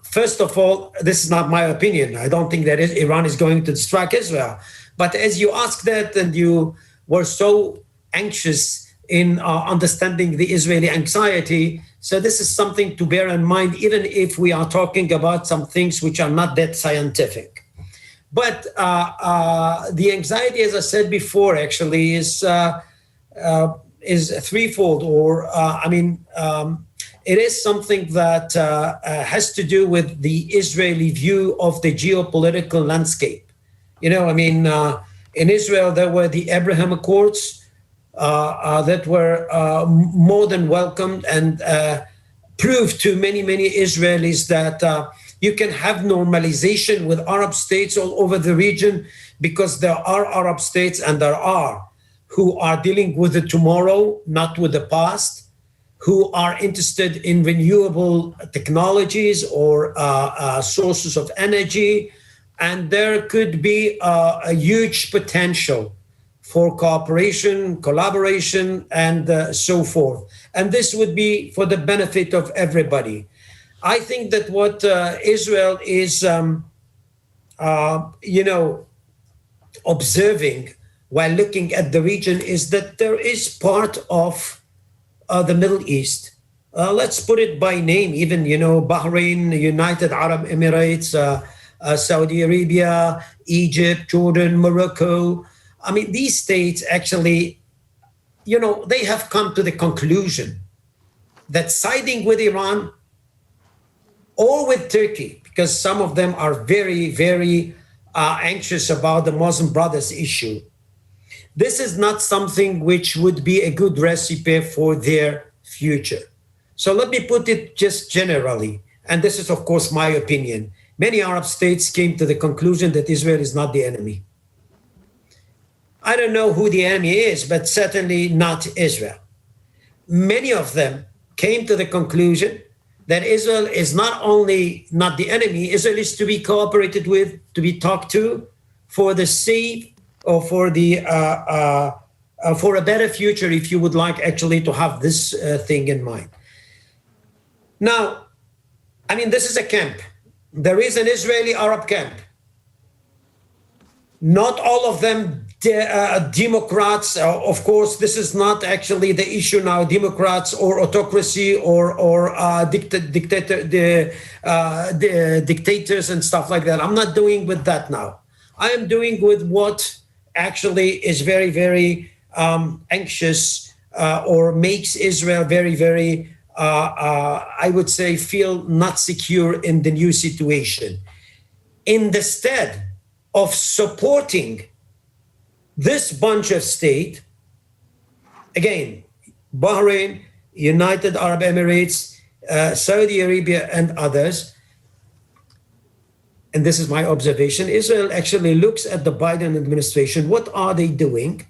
First of all, this is not my opinion. I don't think that Iran is going to strike Israel. But as you asked that and you were so anxious in understanding the Israeli anxiety, so this is something to bear in mind, even if we are talking about some things which are not that scientific. But the anxiety, as I said before, actually is threefold, or it is something that has to do with the Israeli view of the geopolitical landscape. In Israel, there were the Abraham Accords, that were more than welcomed and proved to many, many Israelis that you can have normalization with Arab states all over the region, because there are Arab states and there are who are dealing with the tomorrow, not with the past, who are interested in renewable technologies or sources of energy. And there could be a huge potential for cooperation, collaboration, and so forth. And this would be for the benefit of everybody. I think that what Israel is, observing while looking at the region is that there is part of the Middle East. Let's put it by name, even, Bahrain, United Arab Emirates, Saudi Arabia, Egypt, Jordan, Morocco. I mean, these states actually, they have come to the conclusion that siding with Iran or with Turkey, because some of them are very, very anxious about the Muslim Brothers issue, this is not something which would be a good recipe for their future. So let me put it just generally, and this is, of course, my opinion. Many Arab states came to the conclusion that Israel is not the enemy. I don't know who the enemy is, but certainly not Israel. Many of them came to the conclusion that Israel is not only not the enemy, Israel is to be cooperated with, to be talked to for the sake or for the for a better future, if you would like actually to have this thing in mind. Now, I mean, this is a camp. There is an Israeli Arab camp. Not all of them Democrats. Of course, this is not actually the issue now. Democrats or autocracy or dictators and stuff like that. I'm not doing with that now. I am doing with what actually is very, very anxious or makes Israel very, very, I would say, feel not secure in the new situation. Instead of supporting this bunch of states, again, Bahrain, United Arab Emirates, Saudi Arabia, and others, and this is my observation, Israel actually looks at the Biden administration. What are they doing?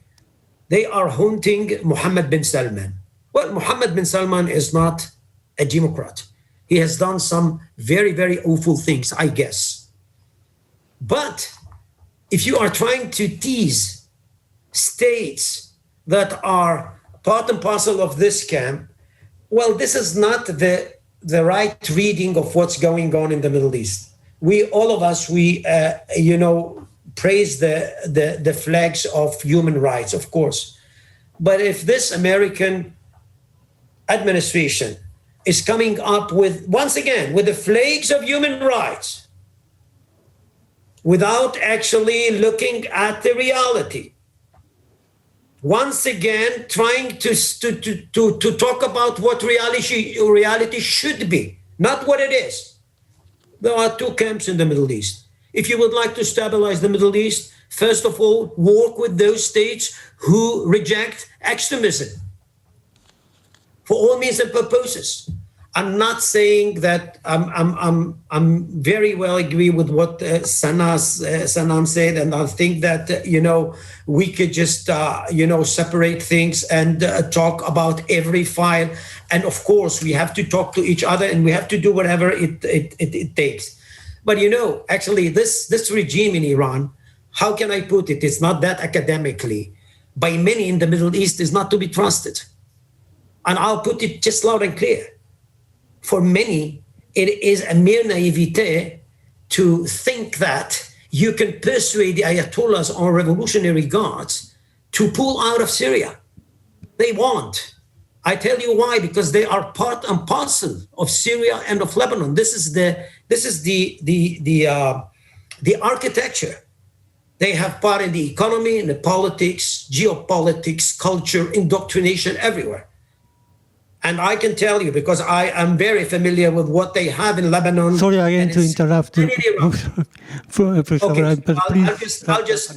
They are hunting Mohammed bin Salman. Well, Mohammed bin Salman is not a Democrat. He has done some very, very awful things, I guess. But if you are trying to tease states that are part and parcel of this camp, well, this is not the right reading of what's going on in the Middle East. All of us, praise the flags of human rights, of course. But if this American administration is coming up with, once again, with the flags of human rights, without actually looking at the reality, once again, trying to talk about what reality should be, not what it is. There are two camps in the Middle East. If you would like to stabilize the Middle East, first of all, work with those states who reject extremism for all means and purposes. I'm not saying that I'm very well agree with what Sanam said, and I think that we could just separate things and talk about every file, and of course we have to talk to each other and we have to do whatever it takes. But actually this regime in Iran, how can I put it? It's not that academically, by many in the Middle East, is not to be trusted, and I'll put it just loud and clear. For many, it is a mere naivete to think that you can persuade the Ayatollahs or revolutionary guards to pull out of Syria. They won't. I tell you why, because they are part and parcel of Syria and of Lebanon. This is the architecture. They have part in the economy, in the politics, geopolitics, culture, indoctrination, everywhere. And I can tell you, because I am very familiar with what they have in Lebanon.
Sorry again to interrupt you.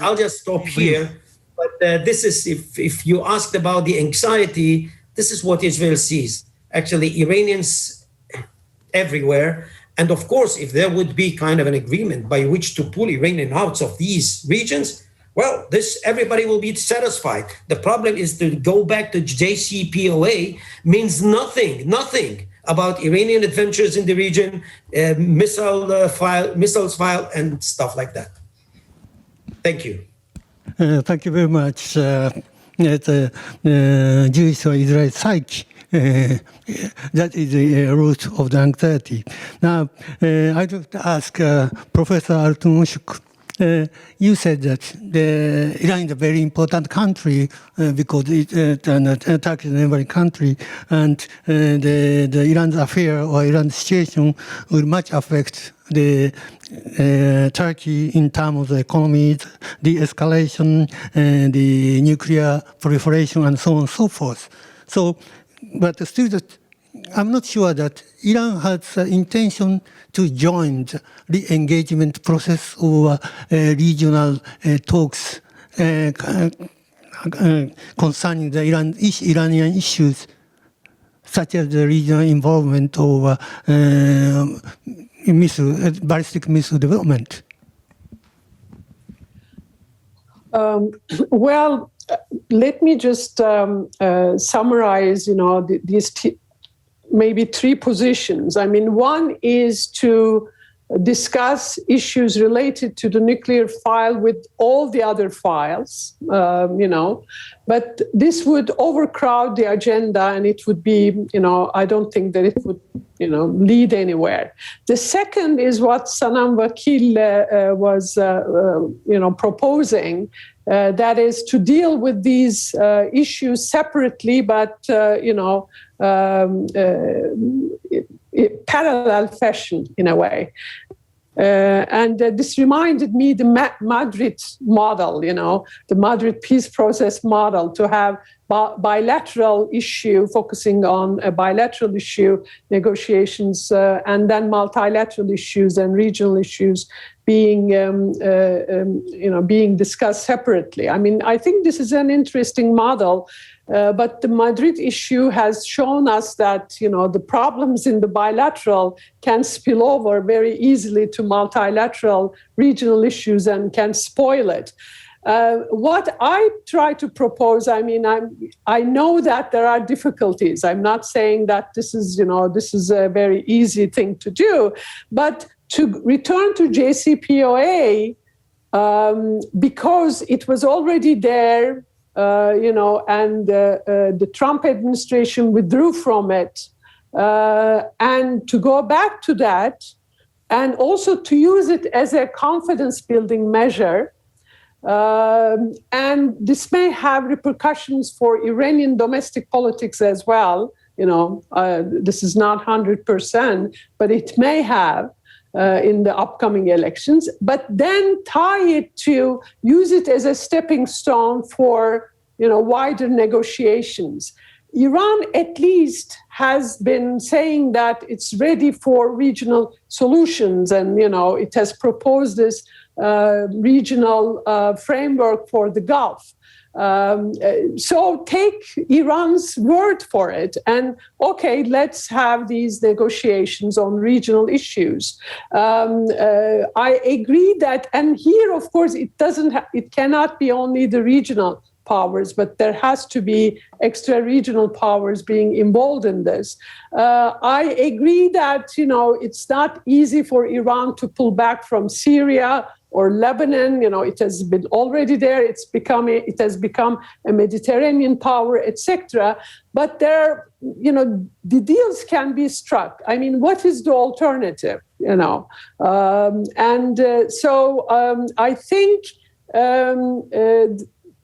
I'll just stop here. But this is, if you asked about the anxiety, this is what Israel sees. Actually, Iranians everywhere. And of course, if there would be kind of an agreement by which to pull Iranian out of these regions, well, everybody will be satisfied. The problem is to go back to JCPOA means nothing about Iranian adventures in the region, missiles file, and stuff like that. Thank you.
Thank you very much. The Jewish or Israeli psyche, that is the root of the anxiety. Now, I'd like to ask Professor Altunoshuk. You said that Iran is a very important country because it's an attack in every country, and the Iran's affair or Iran's situation will much affect the Turkey in terms of the economy, de-escalation, the nuclear proliferation, and so on and so forth. So, but still, I'm not sure that Iran has the intention to join the re-engagement process or regional talks concerning the Iranian issues, such as the regional involvement of ballistic missile development.
Well, let me just summarize, these maybe three positions. I mean, one is to discuss issues related to the nuclear file with all the other files, but this would overcrowd the agenda, and it would be, I don't think that it would, lead anywhere. The second is what Sanam Vakil was, proposing, that is to deal with these issues separately, but, parallel fashion in a way. And this reminded me the Madrid model, the Madrid peace process model, to have bilateral issue, focusing on a bilateral issue negotiations, and then multilateral issues and regional issues being, being discussed separately. I mean, I think this is an interesting model. But the Madrid issue has shown us that, the problems in the bilateral can spill over very easily to multilateral regional issues and can spoil it. What I try to propose, I know that there are difficulties. I'm not saying that this is a very easy thing to do, but to return to JCPOA, because it was already there, and the Trump administration withdrew from it, and to go back to that, and also to use it as a confidence-building measure. And this may have repercussions for Iranian domestic politics as well. This is not 100%, but it may have. In the upcoming elections, but then use it as a stepping stone for, wider negotiations. Iran at least has been saying that it's ready for regional solutions, and, it has proposed this regional framework for the Gulf. So take Iran's word for it, and okay, let's have these negotiations on regional issues. I agree that, and here, of course, it cannot be only the regional powers, but there has to be extra-regional powers being involved in this. I agree that, it's not easy for Iran to pull back from Syria or Lebanon. It has been already there. It has become a Mediterranean power, etc. But the deals can be struck. I mean, what is the alternative? I think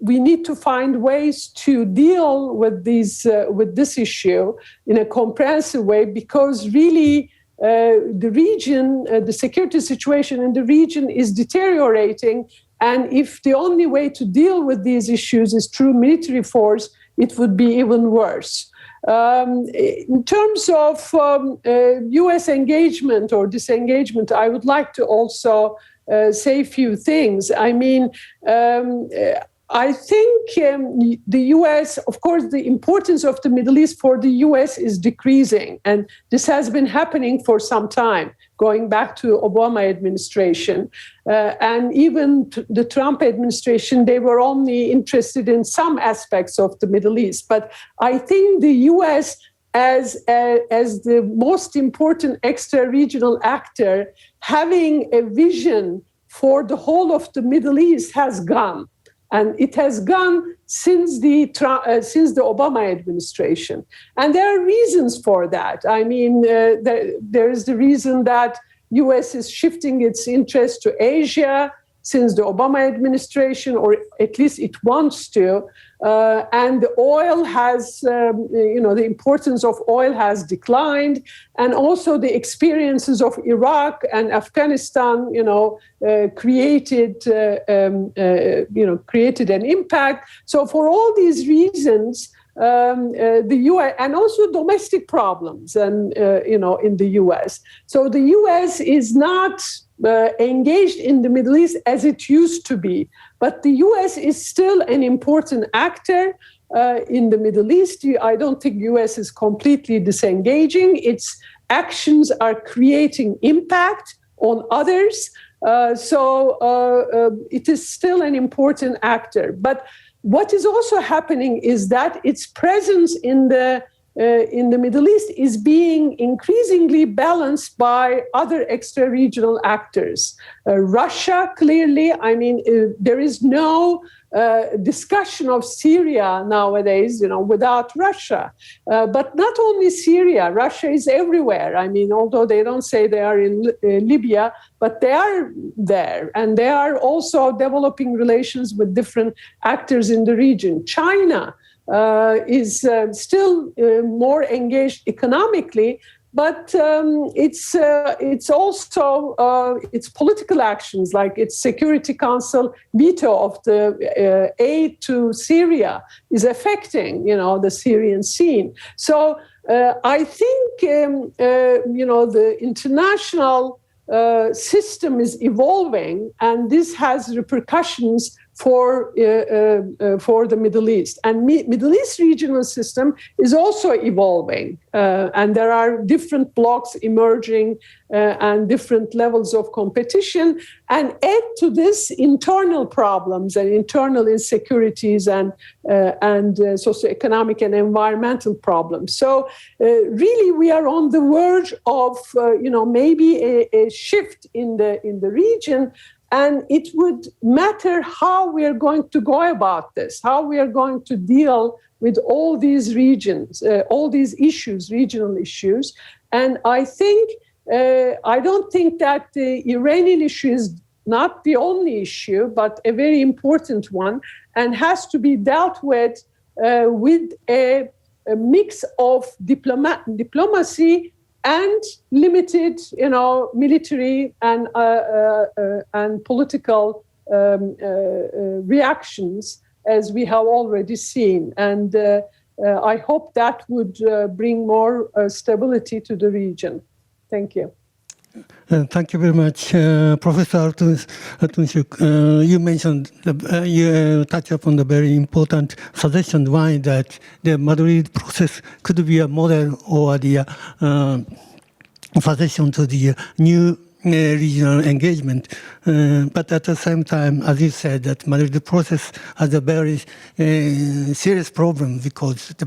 we need to find ways to deal with this issue in a comprehensive way, because really the region, the security situation in the region is deteriorating. And if the only way to deal with these issues is through military force, it would be even worse. In terms of U.S. engagement or disengagement, I would like to also say a few things. I mean, I think the U.S., of course, the importance of the Middle East for the U.S. is decreasing. And this has been happening for some time, going back to Obama administration. And even the Trump administration, they were only interested in some aspects of the Middle East. But I think the U.S., as the most important extra-regional actor, having a vision for the whole of the Middle East has gone. And it has gone since the Obama administration. And there are reasons for that. I mean, there is the reason that U.S. is shifting its interest to Asia. since the Obama administration, or at least it wants to. And the oil has, the importance of oil has declined, and also the experiences of Iraq and Afghanistan, created an impact. So for all these reasons, the U.S. and also domestic problems, and in the U.S. So the U.S. is not engaged in the Middle East as it used to be, but the U.S. is still an important actor in the Middle East. I don't think U.S. is completely disengaging. Its actions are creating impact on others. So it is still an important actor. But what is also happening is that its presence in the Middle East is being increasingly balanced by other extra-regional actors. Russia, clearly, there is no discussion of Syria nowadays, without Russia. But not only Syria, Russia is everywhere. Although they don't say they are in Libya, but they are there. And they are also developing relations with different actors in the region. China is still more engaged economically, but it's also its political actions, like its Security Council veto of the aid to Syria is affecting, the Syrian scene. So I think, the international system is evolving, and this has repercussions for the Middle East. And Middle East regional system is also evolving. And there are different blocks emerging and different levels of competition. And add to this internal problems and internal insecurities and socioeconomic and environmental problems. So really we are on the verge of maybe a shift in the region. And it would matter how we are going to go about this, how we are going to deal with all these regions, all these issues, regional issues. And I think, I don't think that the Iranian issue is not the only issue, but a very important one, and has to be dealt with a mix of diplomacy and limited, military and political reactions, as we have already seen. And I hope that would bring more stability to the region. Thank you.
Thank you very much, Professor Tunçuk. You mentioned, you touched upon the very important suggestion why that the Madrid process could be a model or the suggestion to the new regional engagement. But at the same time, as you said, that Madrid process has a very serious problem, because the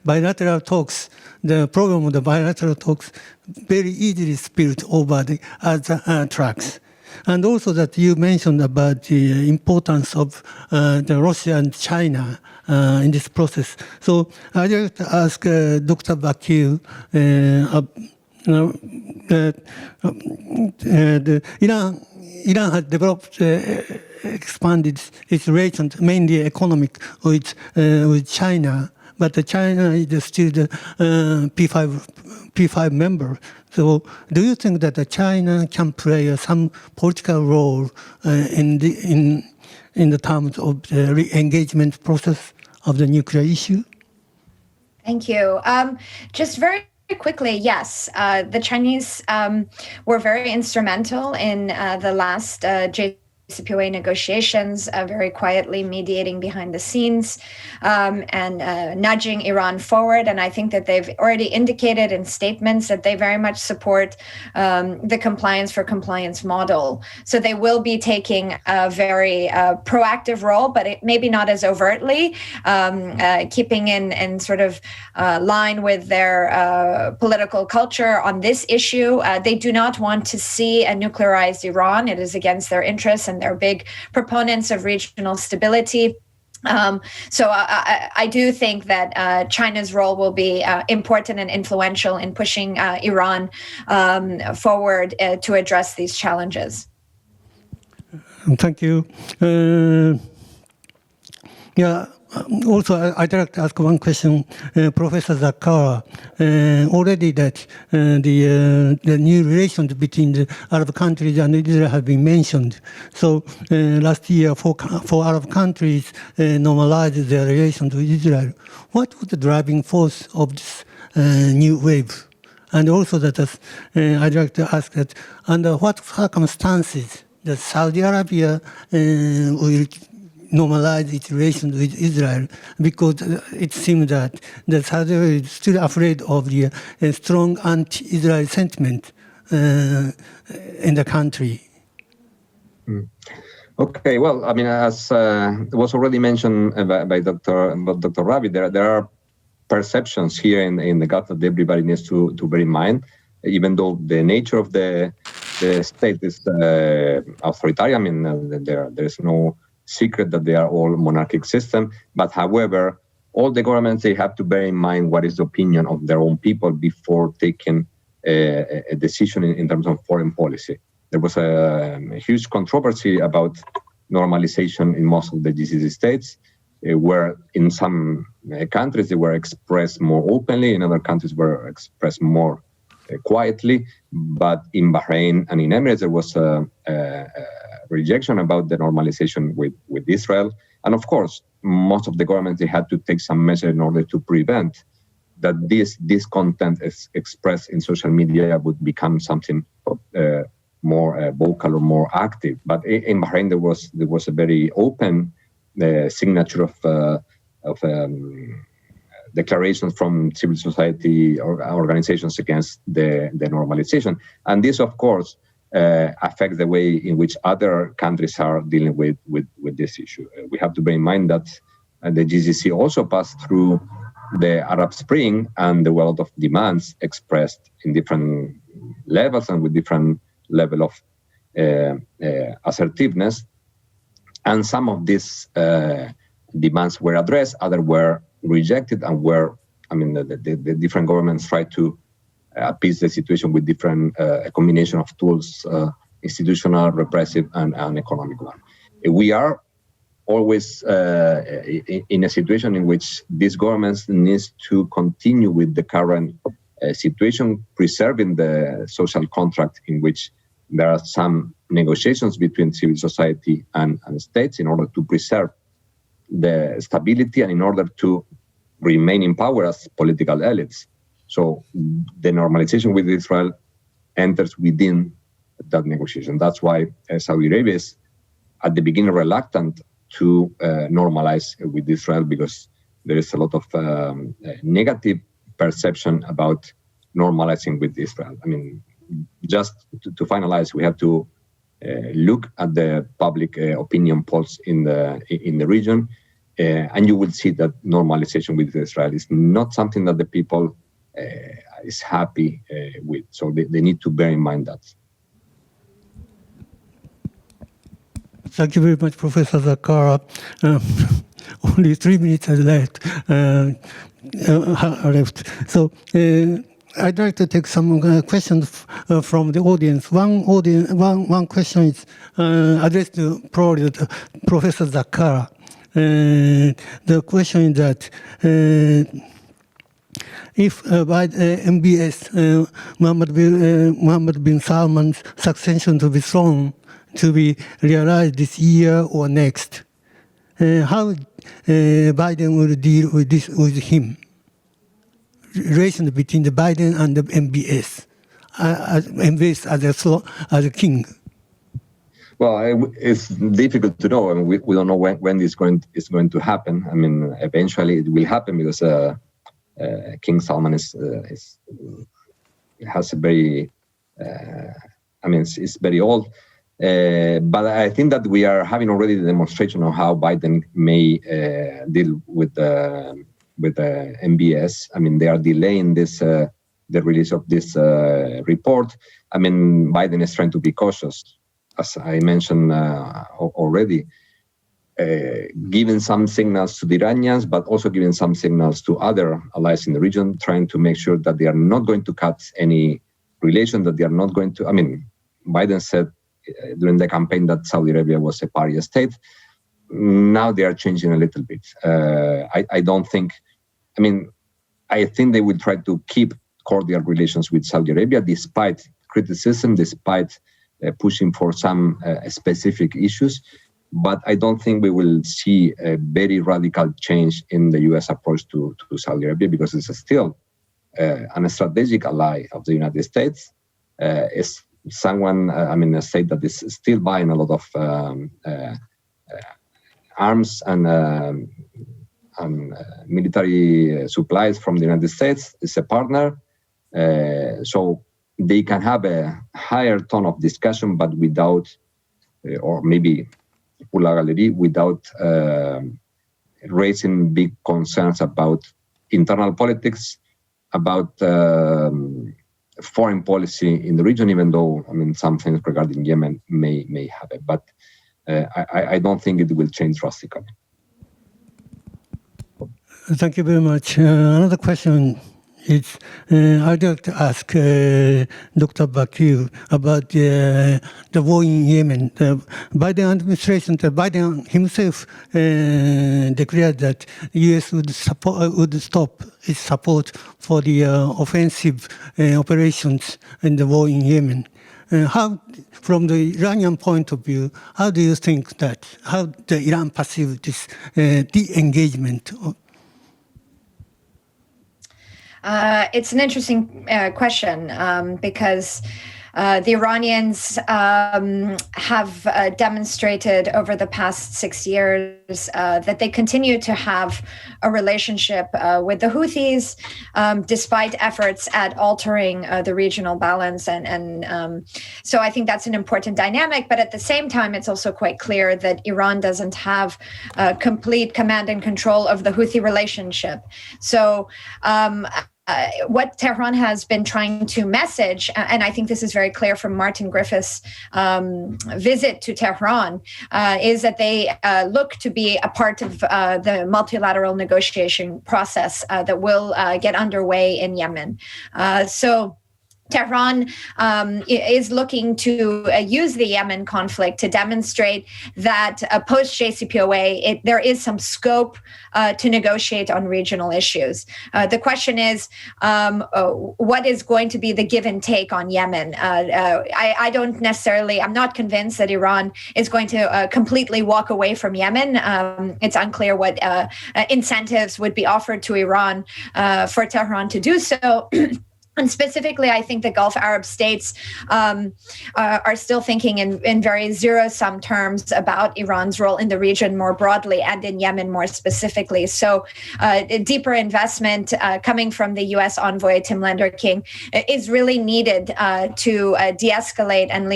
bilateral talks, the program of the bilateral talks very easily spilled over the other tracks. And also that you mentioned about the importance of the Russia and China in this process. So I'd like to ask Dr. Bakhtiar, Iran has developed, expanded its relations, mainly economic, with China. But China is still the P5 member. So, do you think that China can play some political role in the terms of the re-engagement process of the nuclear issue?
Thank you. Just very quickly, yes, the Chinese were very instrumental in the last JCPOA negotiations, very quietly mediating behind the scenes and nudging Iran forward. And I think that they've already indicated in statements that they very much support the compliance for compliance model. So they will be taking a very proactive role, but it maybe not as overtly, keeping in sort of line with their political culture on this issue. They do not want to see a nuclearized Iran. It is against their interests, and they're big proponents of regional stability. So I do think that China's role will be important and influential in pushing Iran forward to address these challenges.
Thank you. Also, I'd like to ask one question, Professor Zakar. Already that the new relations between the Arab countries and Israel have been mentioned. So last year, four Arab countries normalized their relations with Israel. What was the driving force of this new wave? And also that I'd like to ask that under what circumstances that Saudi Arabia will normalize its relations with Israel, because it seems that Saudi Arabia is still afraid of the strong anti-Israel sentiment in the country.
Okay, well, I mean, as was already mentioned by Dr. Urabi, there are perceptions here in the Gulf that everybody needs to bear in mind, even though the nature of the state is authoritarian. I mean, there's no secret that they are all monarchic system, but however, all the governments, they have to bear in mind what is the opinion of their own people before taking a decision in terms of foreign policy. There was a huge controversy about normalization in most of the GCC states, where in some countries they were expressed more openly, in other countries were expressed more quietly, but in Bahrain and in Emirates there was a rejection about the normalization with Israel. And of course, most of the governments, they had to take some measure in order to prevent that this content is expressed in social media would become something more vocal or more active. But in Bahrain, there was a very open signature of declarations from civil society organizations against the normalization. And this, of course, affect the way in which other countries are dealing with this issue. We have to bear in mind that the GCC also passed through the Arab Spring and the world of demands expressed in different levels and with different level of assertiveness. And some of these demands were addressed, others were rejected, and the different governments tried to appease the situation with different a combination of tools, institutional, repressive, and economic one. We are always in a situation in which these governments needs to continue with the current situation, preserving the social contract in which there are some negotiations between civil society and states in order to preserve the stability and in order to remain in power as political elites. So the normalization with Israel enters within that negotiation. That's why Saudi Arabia is at the beginning reluctant to normalize with Israel, because there is a lot of negative perception about normalizing with Israel. I mean, just to finalize, we have to look at the public opinion polls in the region, and you will see that normalization with Israel is not something that the people is happy with. So they need to bear in mind that.
Thank you very much, Professor Zakar. Only 3 minutes left. So I'd like to take some questions from the audience. One question is addressed to probably Professor Zakar. The question is that if by MBS Mohammed bin Salman's succession to be thrown to be realized this year or next, how Biden will deal with this with him? Relations between the Biden and the MBS, MBS as a king.
Well, it's difficult to know. I mean, we don't know when this is going to happen. I mean, eventually it will happen because King Salman has a very, it's very old. But I think that we are having already the demonstration of how Biden may deal with the MBS. I mean, they are delaying this the release of this report. I mean, Biden is trying to be cautious, as I mentioned already, giving some signals to the Iranians, but also giving some signals to other allies in the region, trying to make sure that they are not going to cut any relation, that they are not going to. I mean, Biden said during the campaign that Saudi Arabia was a pariah state. Now they are changing a little bit. I don't think, I think they will try to keep cordial relations with Saudi Arabia despite criticism, despite pushing for some specific issues. But I don't think we will see a very radical change in the U.S. approach to Saudi Arabia, because it's still a strategic ally of the United States. It's someone, a state that is still buying a lot of arms and military supplies from the United States. It's a partner. So they can have a higher tone of discussion, but without, or maybe without raising big concerns about internal politics, about foreign policy in the region, even though, some things regarding Yemen may have it. But I don't think it will change drastically.
Thank you very much. Another question is, I'd like to ask Dr. Bakhtiar about the war in Yemen. The Biden administration, Biden himself declared that the U.S. would stop its support for the offensive operations in the war in Yemen. How, from the Iranian point of view, how do you think that, how the Iran perceive this de-engagement?
It's an interesting question because the Iranians have demonstrated over the past 6 years that they continue to have a relationship with the Houthis, despite efforts at altering the regional balance. And so I think that's an important dynamic. But at the same time, it's also quite clear that Iran doesn't have complete command and control of the Houthi relationship. So what Tehran has been trying to message, and I think this is very clear from Martin Griffiths' visit to Tehran, is that they look to be a part of the multilateral negotiation process that will get underway in Yemen. So Tehran is looking to use the Yemen conflict to demonstrate that post JCPOA, there is some scope to negotiate on regional issues. The question is, what is going to be the give and take on Yemen? I don't necessarily, I'm not convinced that Iran is going to completely walk away from Yemen. It's unclear what incentives would be offered to Iran for Tehran to do so. And specifically, I think the Gulf Arab states are still thinking in very zero-sum terms about Iran's role in the region more broadly and in Yemen more specifically. So deeper investment coming from the U.S. envoy, Tim Lander-King, is really needed to de-escalate and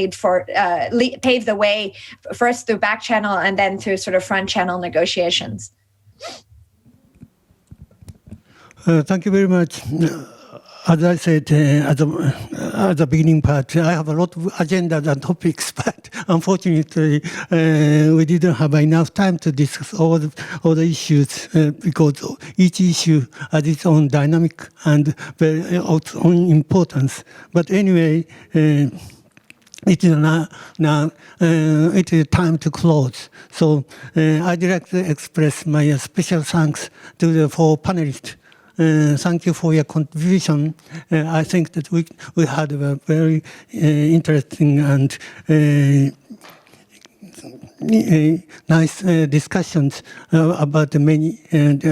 pave the way, first through back channel and then through sort of front channel negotiations.
Thank you very much. As I said at the beginning part, I have a lot of agendas and topics, but unfortunately, we didn't have enough time to discuss all the issues because each issue has its own dynamic and its own importance. But anyway, it is now it is time to close. So I'd like to express my special thanks to the four panelists. Thank you for your contribution. I think that we had a very interesting and nice discussions about the many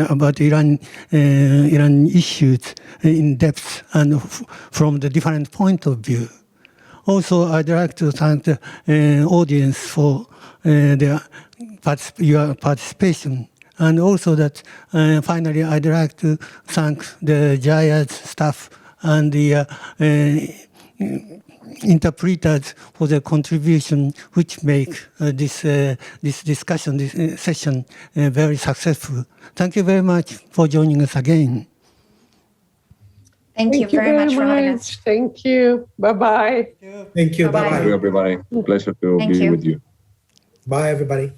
about Iran issues in depth and from the different point of view. Also, I'd like to thank the audience for your participation. And also that finally, I'd like to thank the JIA's staff and the interpreters for their contribution, which make this discussion, this session, very successful. Thank you very much for joining us again.
Thank you very much for having us.
Thank you. Bye-bye.
Thank you.
Bye-bye.
Thank you, everybody. Pleasure to be with you.
Bye, everybody.